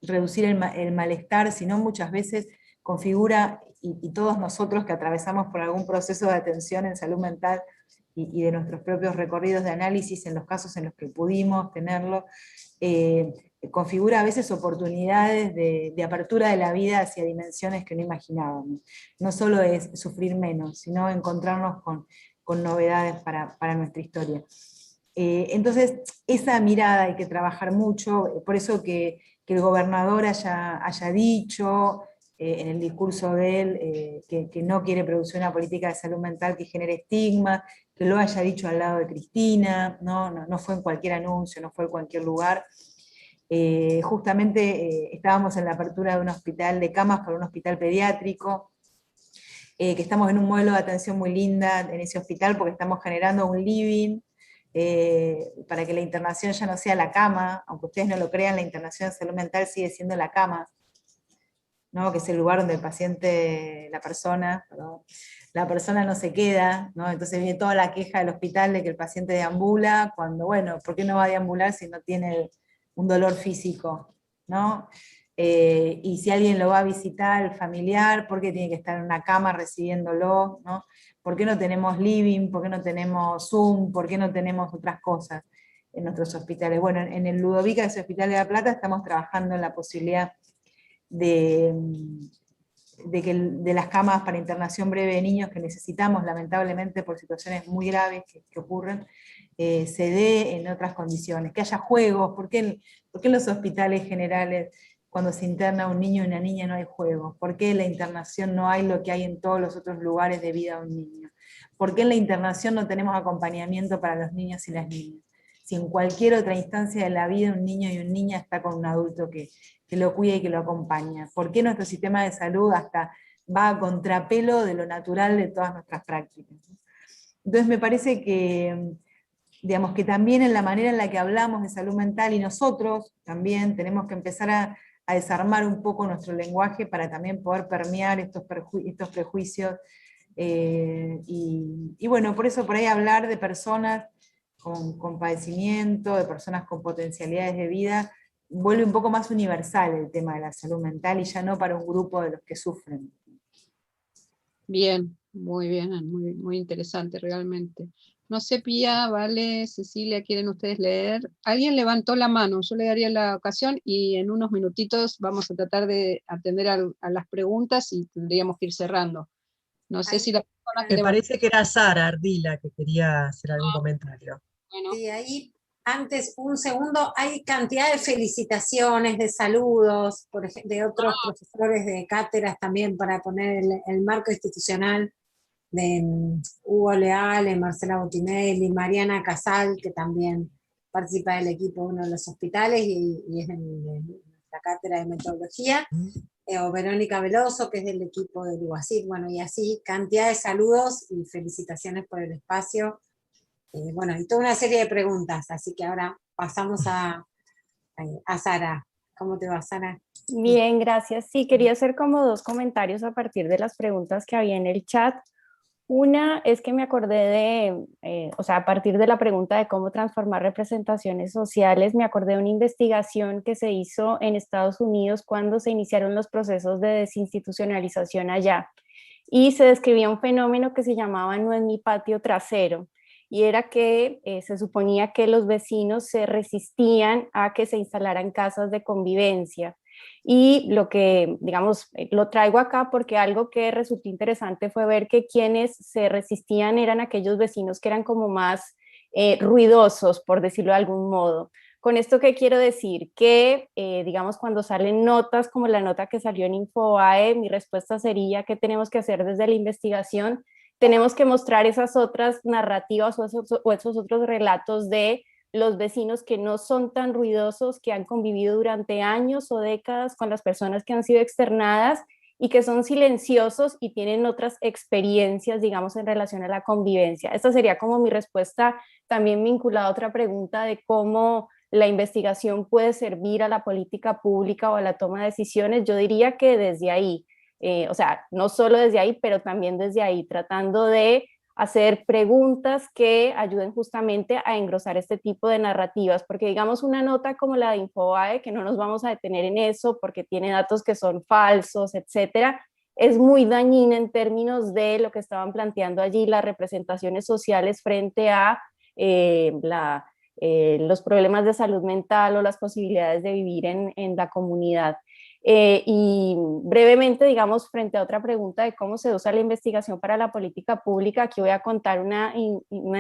reducir el malestar, sino muchas veces configura, y todos nosotros que atravesamos por algún proceso de atención en salud mental y de nuestros propios recorridos de análisis en los casos en los que pudimos tenerlo, configura a veces oportunidades de apertura de la vida hacia dimensiones que no imaginábamos. No solo es sufrir menos, sino encontrarnos con novedades para nuestra historia. Entonces, esa mirada hay que trabajar mucho, por eso que el gobernador haya dicho en el discurso de él que no quiere producir una política de salud mental que genere estigma, que lo haya dicho al lado de Cristina, no fue en cualquier anuncio, no fue en cualquier lugar. Justamente estábamos en la apertura de un hospital de camas para un hospital pediátrico, que estamos en un modelo de atención muy linda en ese hospital, porque estamos generando un living para que la internación ya no sea la cama, aunque ustedes no lo crean, la internación de salud mental sigue siendo la cama, ¿no? Que es el lugar donde el paciente, la persona no se queda, ¿no? Entonces viene toda la queja del hospital de que el paciente deambula, cuando, bueno, ¿por qué no va a deambular si no tiene un dolor físico, ¿no? y si alguien lo va a visitar, el familiar, ¿por qué tiene que estar en una cama recibiéndolo? ¿No? ¿Por qué no tenemos living? ¿Por qué no tenemos Zoom? ¿Por qué no tenemos otras cosas en nuestros hospitales? Bueno, en el Ludovica, que es el Hospital de La Plata, estamos trabajando en la posibilidad de las camas para internación breve de niños que necesitamos, lamentablemente por situaciones muy graves que ocurren, se dé en otras condiciones, que haya juegos. ¿Por qué en los hospitales generales cuando se interna un niño y una niña no hay juegos? ¿Por qué en la internación no hay lo que hay en todos los otros lugares de vida de un niño? ¿Por qué en la internación no tenemos acompañamiento para los niños y las niñas? Si en cualquier otra instancia de la vida un niño y una niña está con un adulto que lo cuida y que lo acompaña. ¿Por qué nuestro sistema de salud hasta va a contrapelo de lo natural de todas nuestras prácticas? Entonces me parece que, digamos, que también en la manera en la que hablamos de salud mental, y nosotros también tenemos que empezar a desarmar un poco nuestro lenguaje para también poder permear estos prejuicios, y bueno, por eso por ahí hablar de personas con padecimiento, de personas con potencialidades de vida, vuelve un poco más universal el tema de la salud mental y ya no para un grupo de los que sufren. Bien, muy bien, muy, muy interesante realmente. No sé, Pía, Vale, Cecilia, ¿quieren ustedes leer? Alguien levantó la mano, yo le daría la ocasión y en unos minutitos vamos a tratar de atender a las preguntas y tendríamos que ir cerrando. No sé si la persona que Me levantó... parece que era Sara Ardila que quería hacer algún comentario. Bueno, Sí, ahí antes, un segundo, hay cantidad de felicitaciones, de saludos, de otros profesores de cátedras también para poner el marco institucional de Hugo Leal, Marcela Botinelli, Mariana Casal, que también participa del equipo de uno de los hospitales y es de la cátedra de metodología, o Verónica Veloso, que es del equipo del UASIT, bueno, y así, cantidad de saludos y felicitaciones por el espacio. Bueno, y toda una serie de preguntas, así que ahora pasamos a Sara. ¿Cómo te va, Sara? Bien, gracias. Sí, quería hacer como dos comentarios a partir de las preguntas que había en el chat. Una es que me acordé de, o sea, a partir de la pregunta de cómo transformar representaciones sociales, me acordé de una investigación que se hizo en Estados Unidos cuando se iniciaron los procesos de desinstitucionalización allá. Y se describía un fenómeno que se llamaba "no en mi patio trasero", y era que se suponía que los vecinos se resistían a que se instalaran casas de convivencia. Y lo que, digamos, lo traigo acá porque algo que resultó interesante fue ver que quienes se resistían eran aquellos vecinos que eran como más ruidosos, por decirlo de algún modo. Con esto, ¿qué quiero decir? Que, digamos, cuando salen notas como la nota que salió en Infobae, mi respuesta sería que tenemos que hacer desde la investigación. Tenemos que mostrar esas otras narrativas o esos otros relatos de los vecinos que no son tan ruidosos, que han convivido durante años o décadas con las personas que han sido externadas y que son silenciosos y tienen otras experiencias, digamos, en relación a la convivencia. Esta sería como mi respuesta, también vinculada a otra pregunta de cómo la investigación puede servir a la política pública o a la toma de decisiones. Yo diría que desde ahí, o sea, no solo desde ahí, pero también desde ahí, tratando de hacer preguntas que ayuden justamente a engrosar este tipo de narrativas, porque digamos una nota como la de Infobae, que no nos vamos a detener en eso porque tiene datos que son falsos, etcétera, es muy dañina en términos de lo que estaban planteando allí las representaciones sociales frente a los problemas de salud mental o las posibilidades de vivir en la comunidad. Y brevemente, digamos, frente a otra pregunta de cómo se usa la investigación para la política pública, aquí voy a contar una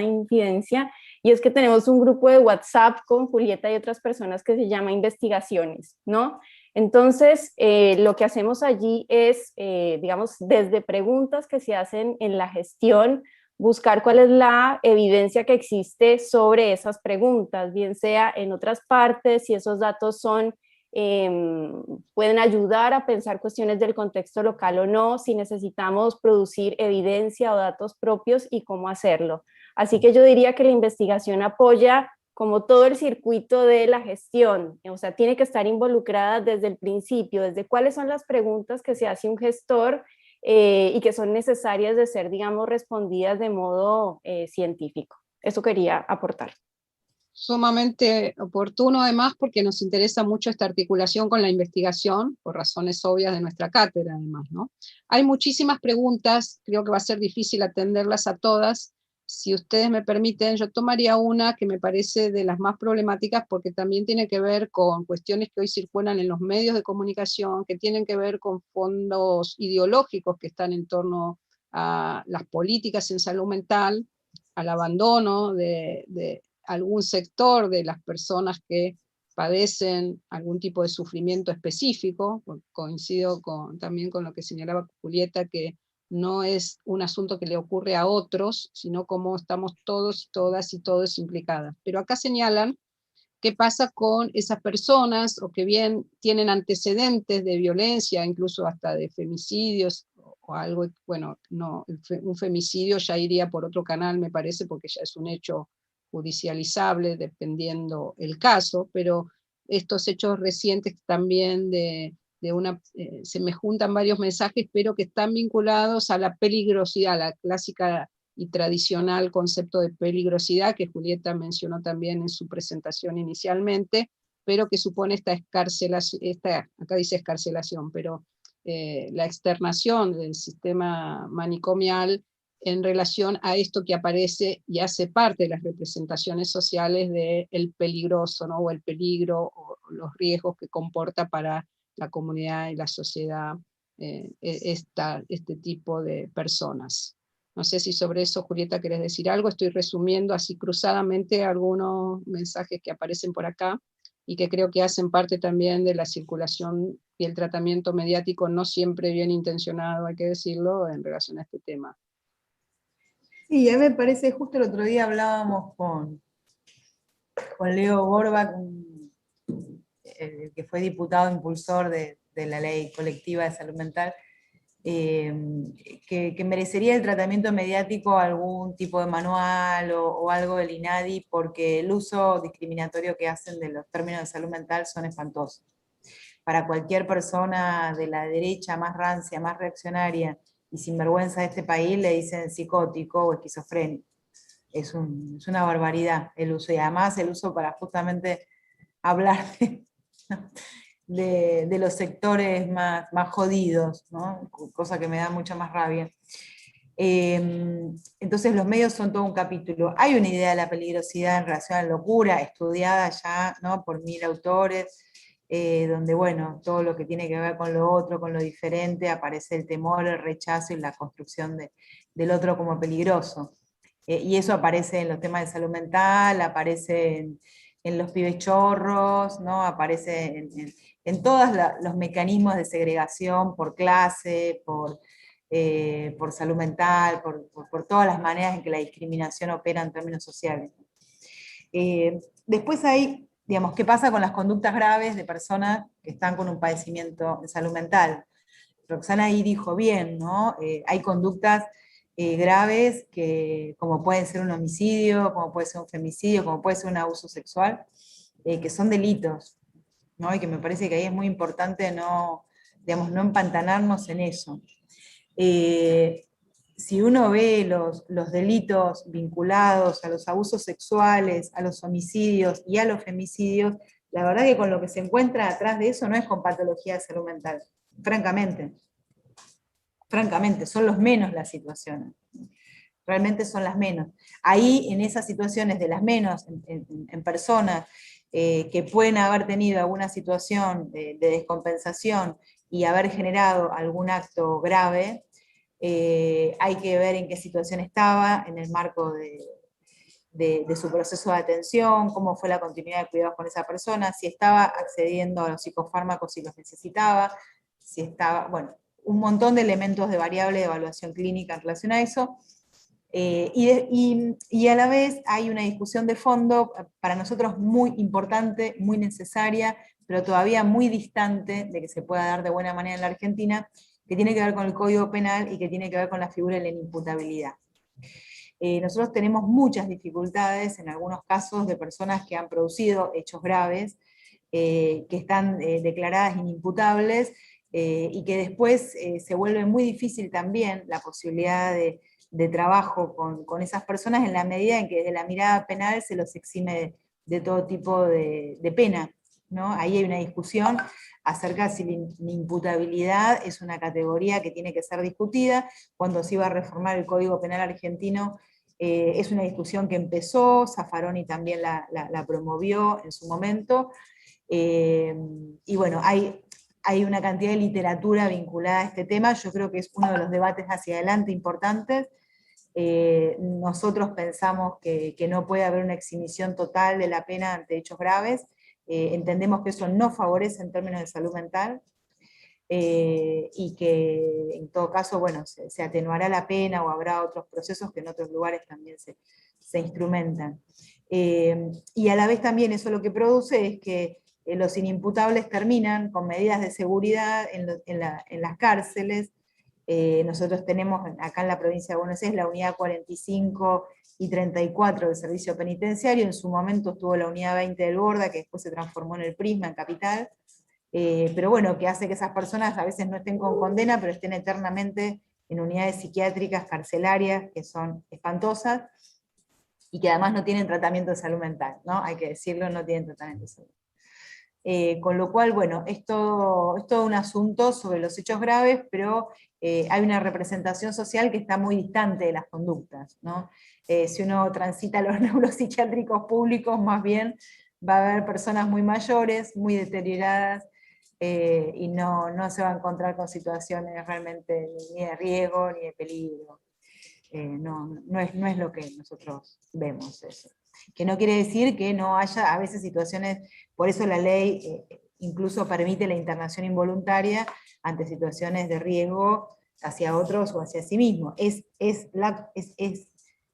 infidencia, y es que tenemos un grupo de WhatsApp con Julieta y otras personas que se llama Investigaciones, ¿no? Entonces, lo que hacemos allí es, digamos, desde preguntas que se hacen en la gestión, buscar cuál es la evidencia que existe sobre esas preguntas, bien sea en otras partes, si esos datos son pueden ayudar a pensar cuestiones del contexto local o no, si necesitamos producir evidencia o datos propios y cómo hacerlo. Así que yo diría que la investigación apoya como todo el circuito de la gestión, o sea, tiene que estar involucrada desde el principio, desde cuáles son las preguntas que se hace un gestor y que son necesarias de ser, digamos, respondidas de modo científico. Eso quería aportar. sumamente oportuno además porque nos interesa mucho esta articulación con la investigación, por razones obvias de nuestra cátedra además, ¿no? Hay muchísimas preguntas, creo que va a ser difícil atenderlas a todas. Si ustedes me permiten, yo tomaría una que me parece de las más problemáticas porque también tiene que ver con cuestiones que hoy circulan en los medios de comunicación, que tienen que ver con fondos ideológicos que están en torno a las políticas en salud mental, al abandono de algún sector de las personas que padecen algún tipo de sufrimiento específico. Coincido también con lo que señalaba Julieta, que no es un asunto que le ocurre a otros, sino como estamos todos, todas y todos implicadas. Pero acá señalan qué pasa con esas personas, o que bien tienen antecedentes de violencia, incluso hasta de femicidios, o algo, bueno, no, un femicidio ya iría por otro canal, me parece, porque ya es un hecho judicializable dependiendo el caso, pero estos hechos recientes también se me juntan varios mensajes, pero que están vinculados a la peligrosidad, la clásica y tradicional concepto de peligrosidad que Julieta mencionó también en su presentación inicialmente, pero que supone esta escarcelación, acá dice escarcelación, pero la externación del sistema manicomial en relación a esto que aparece y hace parte de las representaciones sociales del peligroso, ¿no? O el peligro, o los riesgos que comporta para la comunidad y la sociedad este tipo de personas. No sé si sobre eso, Julieta, querés decir algo. Estoy resumiendo así cruzadamente algunos mensajes que aparecen por acá y que creo que hacen parte también de la circulación y el tratamiento mediático no siempre bien intencionado, hay que decirlo, en relación a este tema. Sí, a mí me parece, justo el otro día hablábamos con Leo Gorbach, el que fue diputado impulsor de la ley colectiva de salud mental, que merecería el tratamiento mediático algún tipo de manual o algo del INADI, porque el uso discriminatorio que hacen de los términos de salud mental son espantosos. Para cualquier persona de la derecha más rancia, más reaccionaria y sinvergüenza de este país, le dicen psicótico o esquizofrénico. Es una barbaridad el uso, y además el uso para justamente hablar de los sectores más jodidos, ¿no? Cosa que me da mucha más rabia. Entonces los medios son todo un capítulo. Hay una idea de la peligrosidad en relación a la locura, estudiada ya, ¿no?, por 1000 autores, donde, bueno, todo lo que tiene que ver con lo otro, con lo diferente, aparece el temor, el rechazo y la construcción del otro como peligroso. Y eso aparece en los temas de salud mental, aparece en los pibes chorros, ¿no? Aparece en todos los mecanismos de segregación por clase, por salud mental, por todas las maneras en que la discriminación opera en términos sociales. Después hay, digamos, ¿qué pasa con las conductas graves de personas que están con un padecimiento de salud mental? Roxana ahí dijo bien, ¿no? Hay conductas graves que, como puede ser un homicidio, como puede ser un femicidio, como puede ser un abuso sexual, que son delitos, ¿no? Y que me parece que ahí es muy importante no empantanarnos en eso. Si uno ve los delitos vinculados a los abusos sexuales, a los homicidios y a los femicidios, la verdad que con lo que se encuentra atrás de eso no es con patología de salud mental, francamente. Francamente, son los menos las situaciones. Realmente son las menos. Ahí, en esas situaciones de las menos, en personas que pueden haber tenido alguna situación de descompensación y haber generado algún acto grave, hay que ver en qué situación estaba, en el marco de su proceso de atención, cómo fue la continuidad de cuidados con esa persona, si estaba accediendo a los psicofármacos si los necesitaba, si estaba, bueno, un montón de elementos de variable de evaluación clínica en relación a eso. Y a la vez hay una discusión de fondo, para nosotros muy importante, muy necesaria, pero todavía muy distante de que se pueda dar de buena manera en la Argentina, que tiene que ver con el Código Penal y que tiene que ver con la figura de la inimputabilidad. Nosotros tenemos muchas dificultades en algunos casos de personas que han producido hechos graves, que están declaradas inimputables, y que después se vuelve muy difícil también la posibilidad de trabajo con esas personas en la medida en que desde la mirada penal se los exime de todo tipo de pena, ¿no? Ahí hay una discusión acerca de si la imputabilidad es una categoría que tiene que ser discutida. Cuando se iba a reformar el Código Penal argentino, es una discusión que empezó, Zaffaroni también la promovió en su momento, y bueno, hay una cantidad de literatura vinculada a este tema. Yo creo que es uno de los debates hacia adelante importantes. Nosotros pensamos que no puede haber una exhibición total de la pena ante hechos graves. Entendemos que eso no favorece en términos de salud mental, y que en todo caso, bueno, se atenuará la pena o habrá otros procesos que en otros lugares también se instrumentan. Y a la vez también eso lo que produce es que los inimputables terminan con medidas de seguridad en las cárceles. Nosotros tenemos acá en la provincia de Buenos Aires la unidad 45 y 34 del servicio penitenciario. En su momento estuvo la unidad 20 del Borda, que después se transformó en el Prisma, en Capital, pero bueno, que hace que esas personas a veces no estén con condena, pero estén eternamente en unidades psiquiátricas, carcelarias, que son espantosas, y que además no tienen tratamiento de salud mental, ¿no? Hay que decirlo, no tienen tratamiento de salud. Con lo cual, bueno, es todo un asunto sobre los hechos graves, pero hay una representación social que está muy distante de las conductas, ¿no? Si uno transita los neuropsiquiátricos públicos, más bien va a haber personas muy mayores, muy deterioradas, y no se va a encontrar con situaciones realmente ni de riesgo ni de peligro. No es lo que nosotros vemos eso. Que no quiere decir que no haya a veces situaciones, por eso la ley incluso permite la internación involuntaria ante situaciones de riesgo hacia otros o hacia sí mismo. Es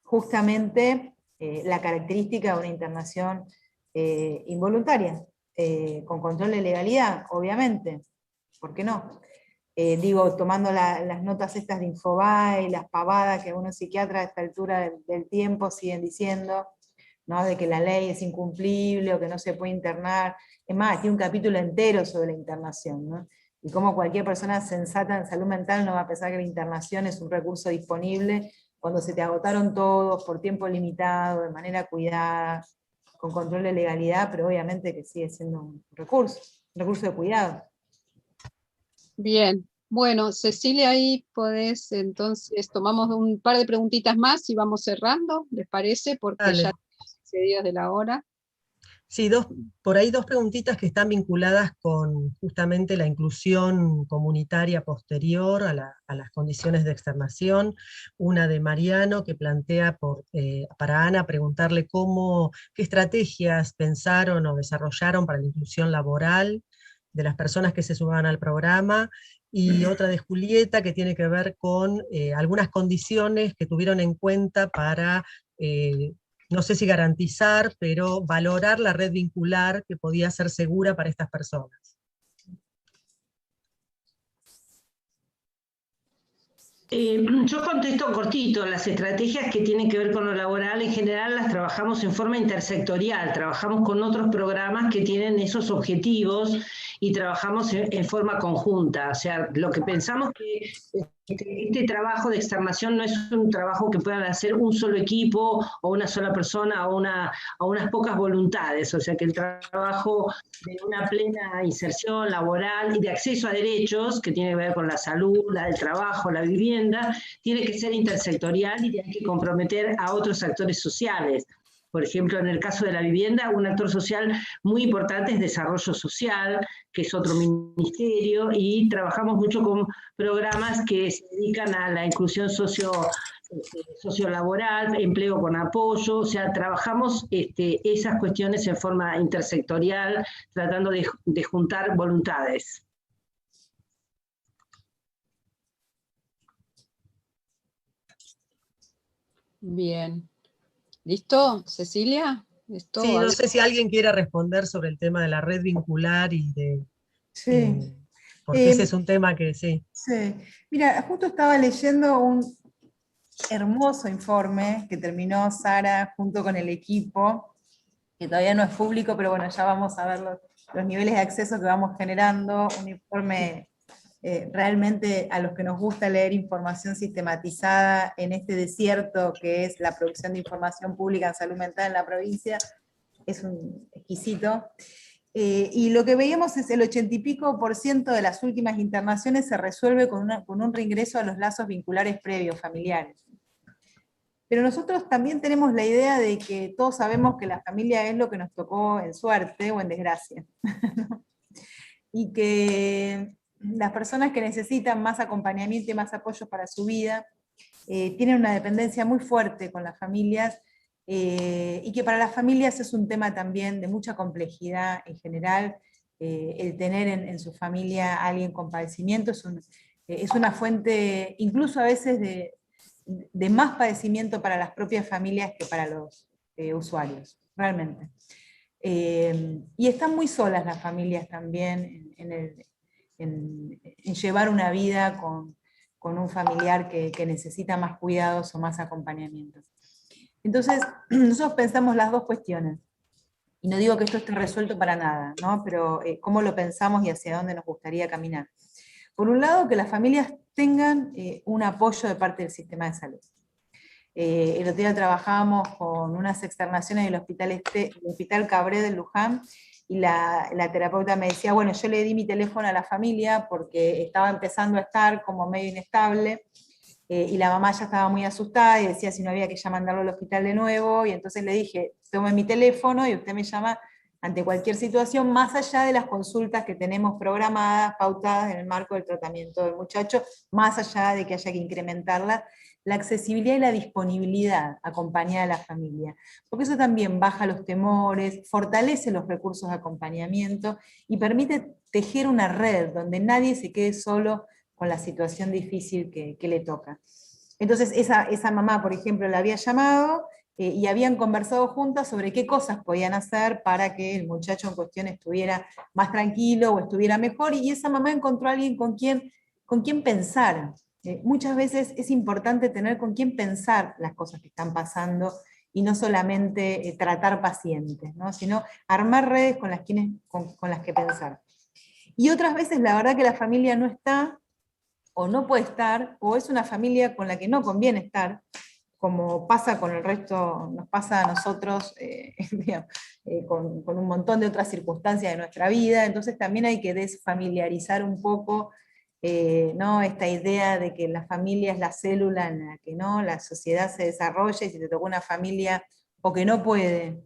justamente la característica de una internación involuntaria, con control de legalidad, obviamente. ¿Por qué no? Digo, tomando las notas estas de Infobae, las pavadas que algunos psiquiatras a esta altura del tiempo siguen diciendo, ¿no? De que la ley es incumplible o que no se puede internar. Es más, tiene un capítulo entero sobre la internación, ¿no? Y cómo cualquier persona sensata en salud mental no va a pensar que la internación es un recurso disponible cuando se te agotaron todos por tiempo limitado, de manera cuidada, con control de legalidad, pero obviamente que sigue siendo un recurso de cuidado. Bien, bueno, Cecilia, ahí podés, entonces tomamos un par de preguntitas más y vamos cerrando, ¿les parece? Porque Dale. ya estamos excedidos de la hora. Sí, por ahí dos preguntitas que están vinculadas con justamente la inclusión comunitaria posterior a las condiciones de externación. Una de Mariano, que plantea para Ana preguntarle qué estrategias pensaron o desarrollaron para la inclusión laboral de las personas que se suban al programa, y otra de Julieta, que tiene que ver con algunas condiciones que tuvieron en cuenta para no sé si garantizar, pero valorar la red vincular que podía ser segura para estas personas. Yo contesto cortito. Las estrategias que tienen que ver con lo laboral en general las trabajamos en forma intersectorial, trabajamos con otros programas que tienen esos objetivos y trabajamos en forma conjunta. O sea, lo que pensamos que este trabajo de externación no es un trabajo que puedan hacer un solo equipo o una sola persona o unas pocas voluntades. O sea, que el trabajo de una plena inserción laboral y de acceso a derechos, que tiene que ver con la salud, la del trabajo, la vivienda, tiene que ser intersectorial y tiene que comprometer a otros actores sociales. Por ejemplo, en el caso de la vivienda, un actor social muy importante es Desarrollo Social, que es otro ministerio, y trabajamos mucho con programas que se dedican a la inclusión sociolaboral, empleo con apoyo. O sea, trabajamos esas cuestiones en forma intersectorial, tratando de juntar voluntades. Bien. ¿Listo, Cecilia? ¿Listo? Sí, no sé si alguien quiere responder sobre el tema de la red vincular y Sí. porque ese es un tema que sí. Sí. Mira, justo estaba leyendo un hermoso informe que terminó Sara junto con el equipo, que todavía no es público, pero bueno, ya vamos a ver los niveles de acceso que vamos generando. Un informe realmente a los que nos gusta leer información sistematizada en este desierto que es la producción de información pública en salud mental en la provincia, es un exquisito. Y lo que veíamos es el 80 y pico % de las últimas internaciones se resuelve con un reingreso a los lazos vinculares previos, familiares. Pero nosotros también tenemos la idea de que todos sabemos que la familia es lo que nos tocó en suerte o en desgracia. Y que las personas que necesitan más acompañamiento y más apoyo para su vida tienen una dependencia muy fuerte con las familias, y que para las familias es un tema también de mucha complejidad en general. El tener en su familia a alguien con padecimiento es una fuente, incluso a veces, de más padecimiento para las propias familias que para los usuarios, realmente. Y están muy solas las familias también en llevar una vida con un familiar que necesita más cuidados o más acompañamiento. Entonces, nosotros pensamos las dos cuestiones. Y no digo que esto esté resuelto para nada, ¿no? Pero cómo lo pensamos y hacia dónde nos gustaría caminar. Por un lado, que las familias tengan un apoyo de parte del sistema de salud. El otro día trabajábamos con unas externaciones del Hospital Cabré de Luján, y la terapeuta me decía, bueno, yo le di mi teléfono a la familia porque estaba empezando a estar como medio inestable, y la mamá ya estaba muy asustada y decía si no había que ya mandarlo al hospital de nuevo, y entonces le dije, tome mi teléfono y usted me llama ante cualquier situación, más allá de las consultas que tenemos programadas, pautadas en el marco del tratamiento del muchacho, más allá de que haya que incrementarla, la accesibilidad y la disponibilidad acompañada de la familia, porque eso también baja los temores, fortalece los recursos de acompañamiento y permite tejer una red donde nadie se quede solo con la situación difícil que le toca. Entonces esa mamá, por ejemplo, la había llamado y habían conversado juntas sobre qué cosas podían hacer para que el muchacho en cuestión estuviera más tranquilo o estuviera mejor, y esa mamá encontró a alguien con quien pensar. Muchas veces es importante tener con quién pensar las cosas que están pasando, y no solamente tratar pacientes, ¿no? Sino armar redes con las que pensar. Y otras veces la verdad que la familia no está, o no puede estar, o es una familia con la que no conviene estar, como pasa con el resto, nos pasa a nosotros con un montón de otras circunstancias de nuestra vida. Entonces también hay que desfamiliarizar un poco, ¿no? Esta idea de que la familia es la célula en la que, ¿no?, la sociedad se desarrolla, y si te tocó una familia o que no puede,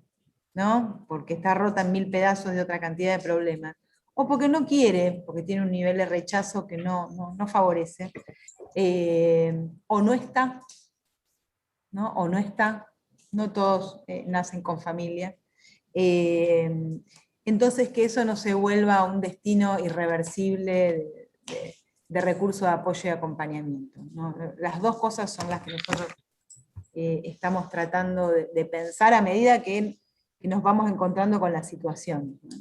¿no?, porque está rota en 1000 pedazos de otra cantidad de problemas, o porque no quiere, porque tiene un nivel de rechazo que no favorece, o no está, ¿no? O no está, no todos nacen con familia. Entonces que eso no se vuelva un destino irreversible de recursos de apoyo y acompañamiento, ¿no? Las dos cosas son las que nosotros estamos tratando de pensar a medida que nos vamos encontrando con la situación, ¿no?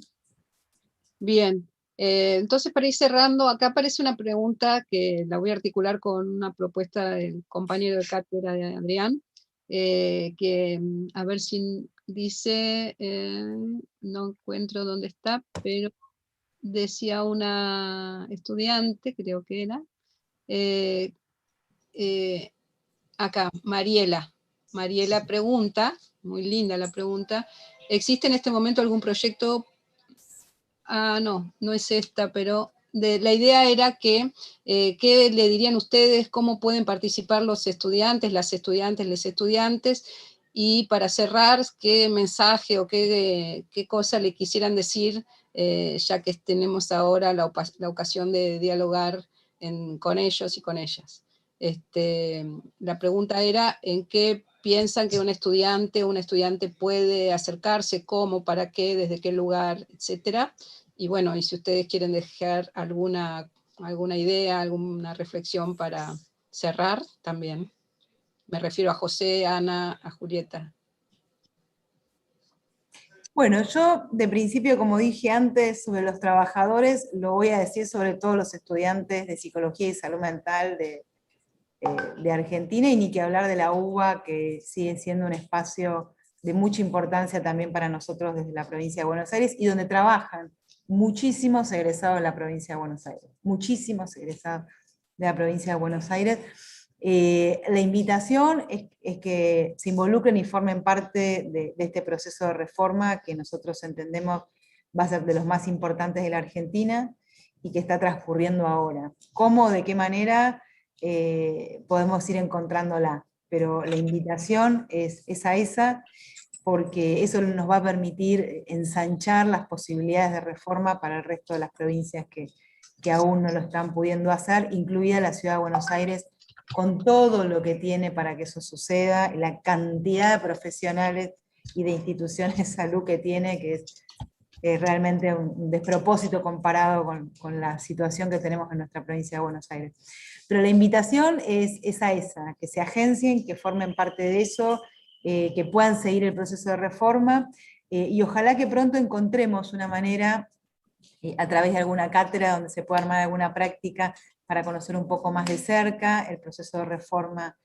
Bien, entonces para ir cerrando, acá aparece una pregunta que la voy a articular con una propuesta del compañero de cátedra de Adrián, que a ver si dice, no encuentro dónde está, pero decía una estudiante, creo que era, acá, Mariela pregunta, muy linda la pregunta, ¿existe en este momento algún proyecto? No es esta, pero la idea era que, ¿qué le dirían ustedes? ¿Cómo pueden participar los estudiantes, las estudiantes, les estudiantes? Y para cerrar, ¿qué mensaje o qué cosa le quisieran decir, ya que tenemos ahora la ocasión de dialogar con ellos y con ellas? La pregunta era, ¿en qué piensan que un estudiante o una estudiante puede acercarse, cómo, para qué, desde qué lugar, etcétera? Y bueno, y si ustedes quieren dejar alguna idea, alguna reflexión para cerrar, también. Me refiero a José, a Ana, a Julieta. Bueno, yo de principio, como dije antes, sobre los trabajadores, lo voy a decir sobre todos los estudiantes de Psicología y Salud Mental de Argentina, y ni que hablar de la UBA, que sigue siendo un espacio de mucha importancia también para nosotros desde la provincia de Buenos Aires, y donde trabajan muchísimos egresados de la provincia de Buenos Aires, muchísimos egresados de la provincia de Buenos Aires, La invitación es que se involucren y formen parte de este proceso de reforma que nosotros entendemos va a ser de los más importantes de la Argentina y que está transcurriendo ahora. ¿Cómo, de qué manera podemos ir encontrándola? Pero la invitación es esa, porque eso nos va a permitir ensanchar las posibilidades de reforma para el resto de las provincias que aún no lo están pudiendo hacer, incluida la Ciudad de Buenos Aires, con todo lo que tiene para que eso suceda, la cantidad de profesionales y de instituciones de salud que tiene, que es realmente un despropósito comparado con la situación que tenemos en nuestra provincia de Buenos Aires. Pero la invitación es esa, que se agencien, que formen parte de eso, que puedan seguir el proceso de reforma, y ojalá que pronto encontremos una manera, a través de alguna cátedra donde se pueda armar alguna práctica para conocer un poco más de cerca el proceso de reforma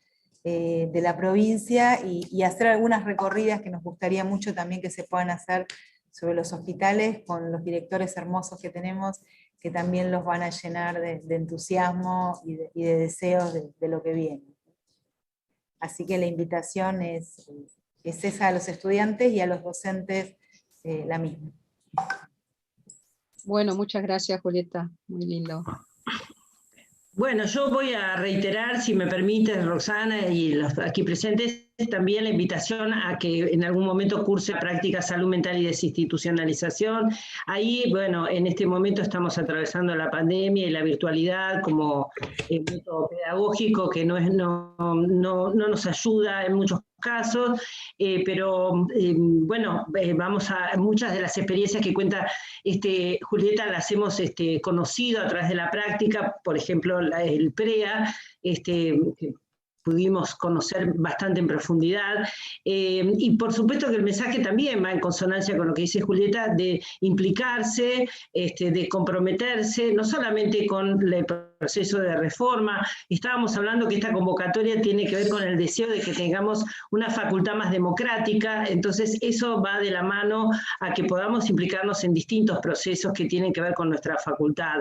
de la provincia, y hacer algunas recorridas que nos gustaría mucho también que se puedan hacer sobre los hospitales, con los directores hermosos que tenemos, que también los van a llenar de entusiasmo y de deseos de lo que viene. Así que la invitación es esa a los estudiantes y a los docentes la misma. Bueno, muchas gracias, Julieta, muy lindo. Bueno, yo voy a reiterar, si me permite, Roxana y los aquí presentes, también la invitación a que en algún momento curse práctica salud mental y desinstitucionalización. Ahí, bueno, en este momento estamos atravesando la pandemia y la virtualidad como método pedagógico que no nos ayuda en muchos casos, pero bueno, vamos a muchas de las experiencias que cuenta Julieta las hemos conocido a través de la práctica, por ejemplo, el PREA, que pudimos conocer bastante en profundidad, y por supuesto que el mensaje también va en consonancia con lo que dice Julieta, de implicarse, de comprometerse, no solamente con el proceso de reforma. Estábamos hablando que esta convocatoria tiene que ver con el deseo de que tengamos una facultad más democrática, entonces eso va de la mano a que podamos implicarnos en distintos procesos que tienen que ver con nuestra facultad.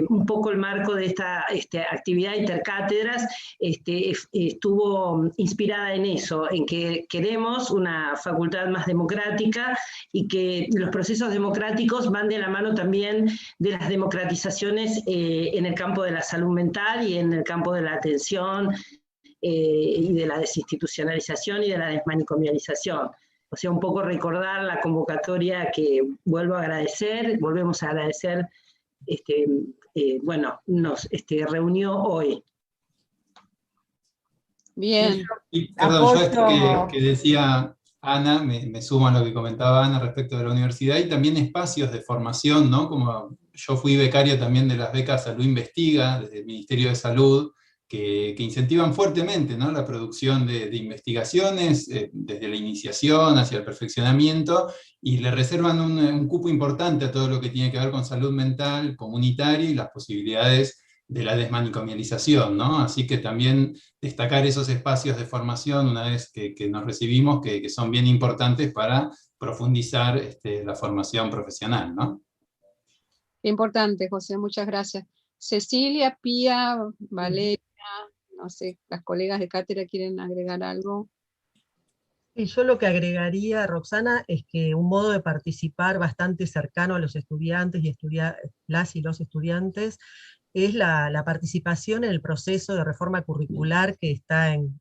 Un poco el marco de esta actividad intercátedras estuvo inspirada en eso, en que queremos una facultad más democrática y que los procesos democráticos van de la mano también de las democratizaciones en el campo de la salud mental y en el campo de la atención y de la desinstitucionalización y de la desmanicomialización. O sea, un poco recordar la convocatoria que volvemos a agradecer bueno, nos reunió hoy. Bien. Perdón, yo esto que decía Ana, me sumo a lo que comentaba Ana respecto de la universidad, y también espacios de formación, ¿no? Como yo fui becario también de las becas Salud Investiga, desde el Ministerio de Salud, que incentivan fuertemente, ¿no?, la producción de investigaciones, desde la iniciación hacia el perfeccionamiento, y le reservan un cupo importante a todo lo que tiene que ver con salud mental comunitaria y las posibilidades de la desmanicomialización, ¿no? Así que también destacar esos espacios de formación una vez que nos recibimos, que son bien importantes para profundizar la formación profesional, ¿no? Importante, José, muchas gracias. Cecilia, Pía, Valeria, no sé, las colegas de cátedra quieren agregar algo. Y yo lo que agregaría, Roxana, es que un modo de participar bastante cercano a los estudiantes y las y los estudiantes es la participación en el proceso de reforma curricular que está en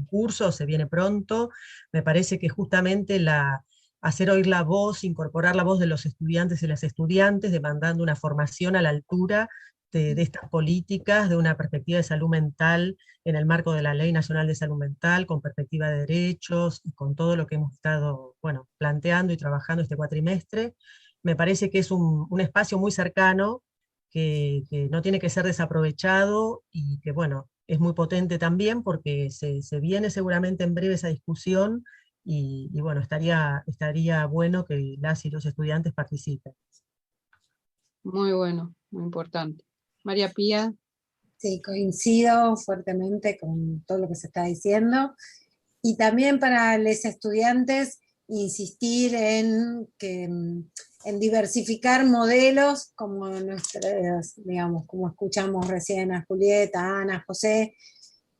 curso, se viene pronto. Me parece que justamente hacer oír la voz, incorporar la voz de los estudiantes y las estudiantes, demandando una formación a la altura de estas políticas, de una perspectiva de salud mental en el marco de la Ley Nacional de Salud Mental, con perspectiva de derechos, y con todo lo que hemos estado planteando y trabajando este cuatrimestre. Me parece que es un espacio muy cercano, que no tiene que ser desaprovechado, y que es muy potente también, porque se viene seguramente en breve esa discusión, y bueno, estaría bueno que las y los estudiantes participen. Muy bueno, muy importante. María Pía. Sí, coincido fuertemente con todo lo que se está diciendo. Y también para los estudiantes insistir en diversificar modelos como nuestras, digamos, como escuchamos recién a Julieta, Ana, José,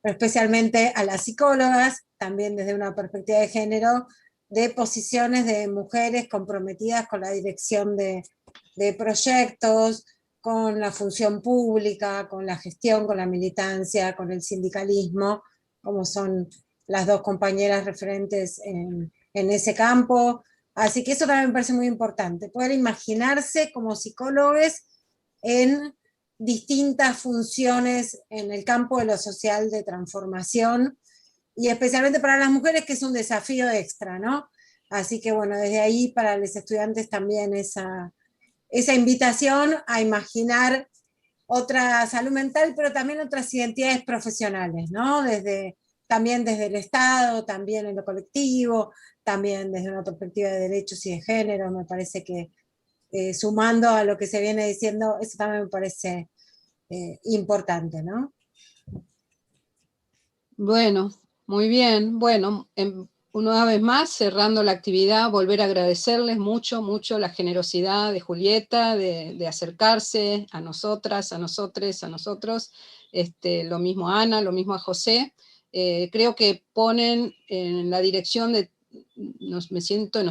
pero especialmente a las psicólogas, también desde una perspectiva de género, de posiciones de mujeres comprometidas con la dirección de proyectos, con la función pública, con la gestión, con la militancia, con el sindicalismo, como son las dos compañeras referentes en ese campo. Así que eso también me parece muy importante, poder imaginarse como psicólogos en distintas funciones en el campo de lo social de transformación, y especialmente para las mujeres, que es un desafío extra, ¿no? Así que bueno, desde ahí para los estudiantes también esa invitación a imaginar otra salud mental, pero también otras identidades profesionales, ¿no? También desde el Estado, también en lo colectivo, también desde una perspectiva de derechos y de género. Me parece que sumando a lo que se viene diciendo, eso también me parece importante, ¿no? Bueno, muy bien. Bueno, una vez más, cerrando la actividad, volver a agradecerles mucho, mucho la generosidad de Julieta, de acercarse a nosotras, a nosotres, a nosotros, lo mismo a Ana, lo mismo a José. Creo que ponen en la dirección de, nos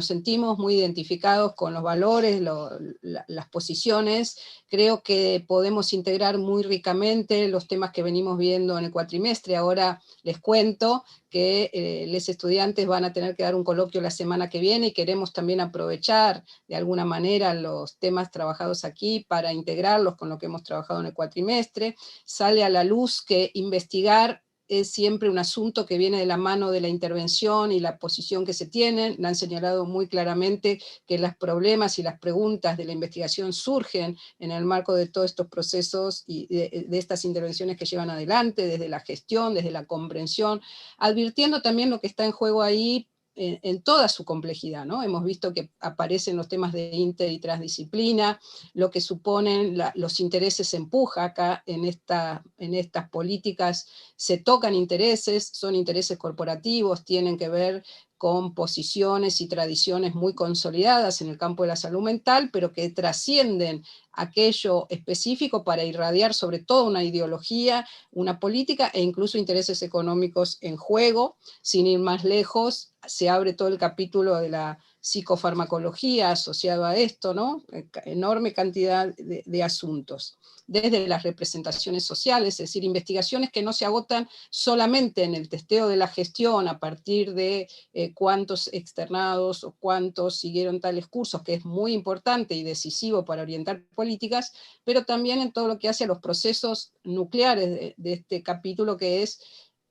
sentimos muy identificados con los valores, las posiciones. Creo que podemos integrar muy ricamente los temas que venimos viendo en el cuatrimestre. Ahora les cuento que los estudiantes van a tener que dar un coloquio la semana que viene, y queremos también aprovechar de alguna manera los temas trabajados aquí para integrarlos con lo que hemos trabajado en el cuatrimestre. Sale a la luz que investigar es siempre un asunto que viene de la mano de la intervención y la posición que se tienen. La han señalado muy claramente que los problemas y las preguntas de la investigación surgen en el marco de todos estos procesos y de estas intervenciones que llevan adelante, desde la gestión, desde la comprensión, advirtiendo también lo que está en juego ahí en toda su complejidad, ¿no? Hemos visto que aparecen los temas de inter y transdisciplina, lo que suponen los intereses se empuja acá en estas políticas, se tocan intereses, son intereses corporativos, tienen que ver con posiciones y tradiciones muy consolidadas en el campo de la salud mental, pero que trascienden aquello específico para irradiar sobre todo una ideología, una política e incluso intereses económicos en juego. Sin ir más lejos, se abre todo el capítulo de la psicofarmacología asociado a esto, ¿no? Enorme cantidad de asuntos. Desde las representaciones sociales, es decir, investigaciones que no se agotan solamente en el testeo de la gestión a partir de cuántos externados o cuántos siguieron tales cursos, que es muy importante y decisivo para orientar políticas, pero también en todo lo que hace a los procesos nucleares de este capítulo, que es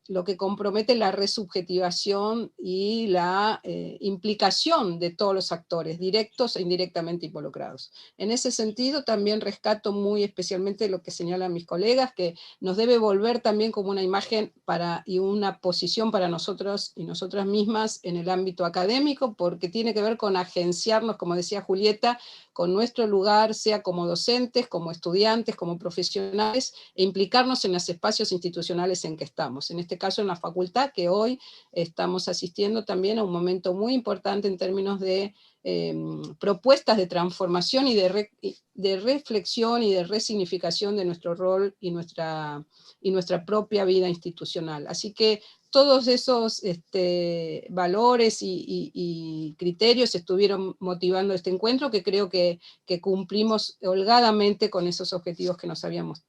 lo que compromete la resubjetivación y la implicación de todos los actores, directos e indirectamente involucrados. En ese sentido, también rescato muy especialmente lo que señalan mis colegas, que nos debe volver también como una imagen y una posición para nosotros y nosotras mismas en el ámbito académico, porque tiene que ver con agenciarnos, como decía Julieta, con nuestro lugar, sea como docentes, como estudiantes, como profesionales, e implicarnos en los espacios institucionales en que estamos. En este caso en la facultad, que hoy estamos asistiendo también a un momento muy importante en términos de propuestas de transformación y de reflexión y de resignificación de nuestro rol y nuestra propia vida institucional. Así que todos esos valores y criterios estuvieron motivando este encuentro, que creo que cumplimos holgadamente con esos objetivos que nos habíamos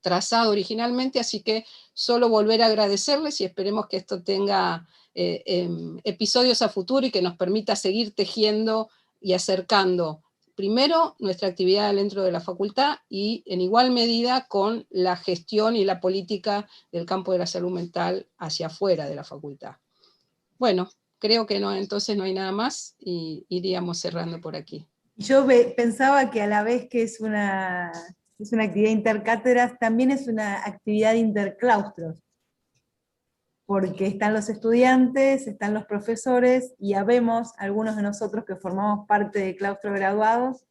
trazado originalmente, así que solo volver a agradecerles y esperemos que esto tenga episodios a futuro y que nos permita seguir tejiendo y acercando primero nuestra actividad dentro de la facultad y en igual medida con la gestión y la política del campo de la salud mental hacia afuera de la facultad. Bueno, creo que no, entonces no hay nada más y iríamos cerrando por aquí. Yo pensaba que a la vez que es una actividad intercátedras, también es una actividad interclaustros, porque están los estudiantes, están los profesores, y habemos algunos de nosotros que formamos parte de claustros graduados,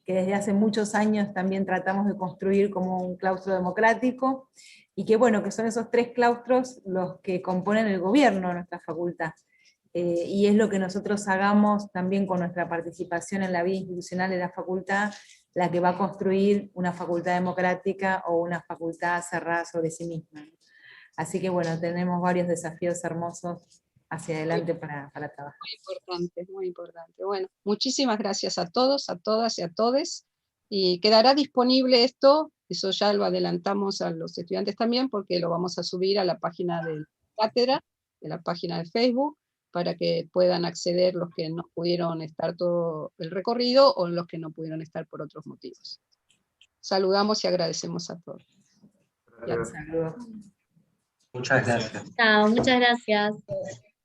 que desde hace muchos años también tratamos de construir como un claustro democrático, y que bueno, que son esos tres claustros los que componen el gobierno de nuestra facultad. Y es lo que nosotros hagamos también con nuestra participación en la vida institucional de la facultad, la que va a construir una facultad democrática o una facultad cerrada sobre sí misma. Así que bueno, tenemos varios desafíos hermosos hacia adelante para trabajar. Muy importante. Bueno, muchísimas gracias a todos, a todas y a todes. Y quedará disponible esto, eso ya lo adelantamos a los estudiantes también, porque lo vamos a subir a la página de la cátedra, de la página de Facebook, para que puedan acceder los que no pudieron estar todo el recorrido o los que no pudieron estar por otros motivos. Saludamos y agradecemos a todos. Saludos. Muchas gracias. Chao, muchas gracias.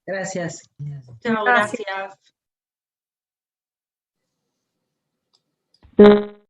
Gracias. Chao, gracias. The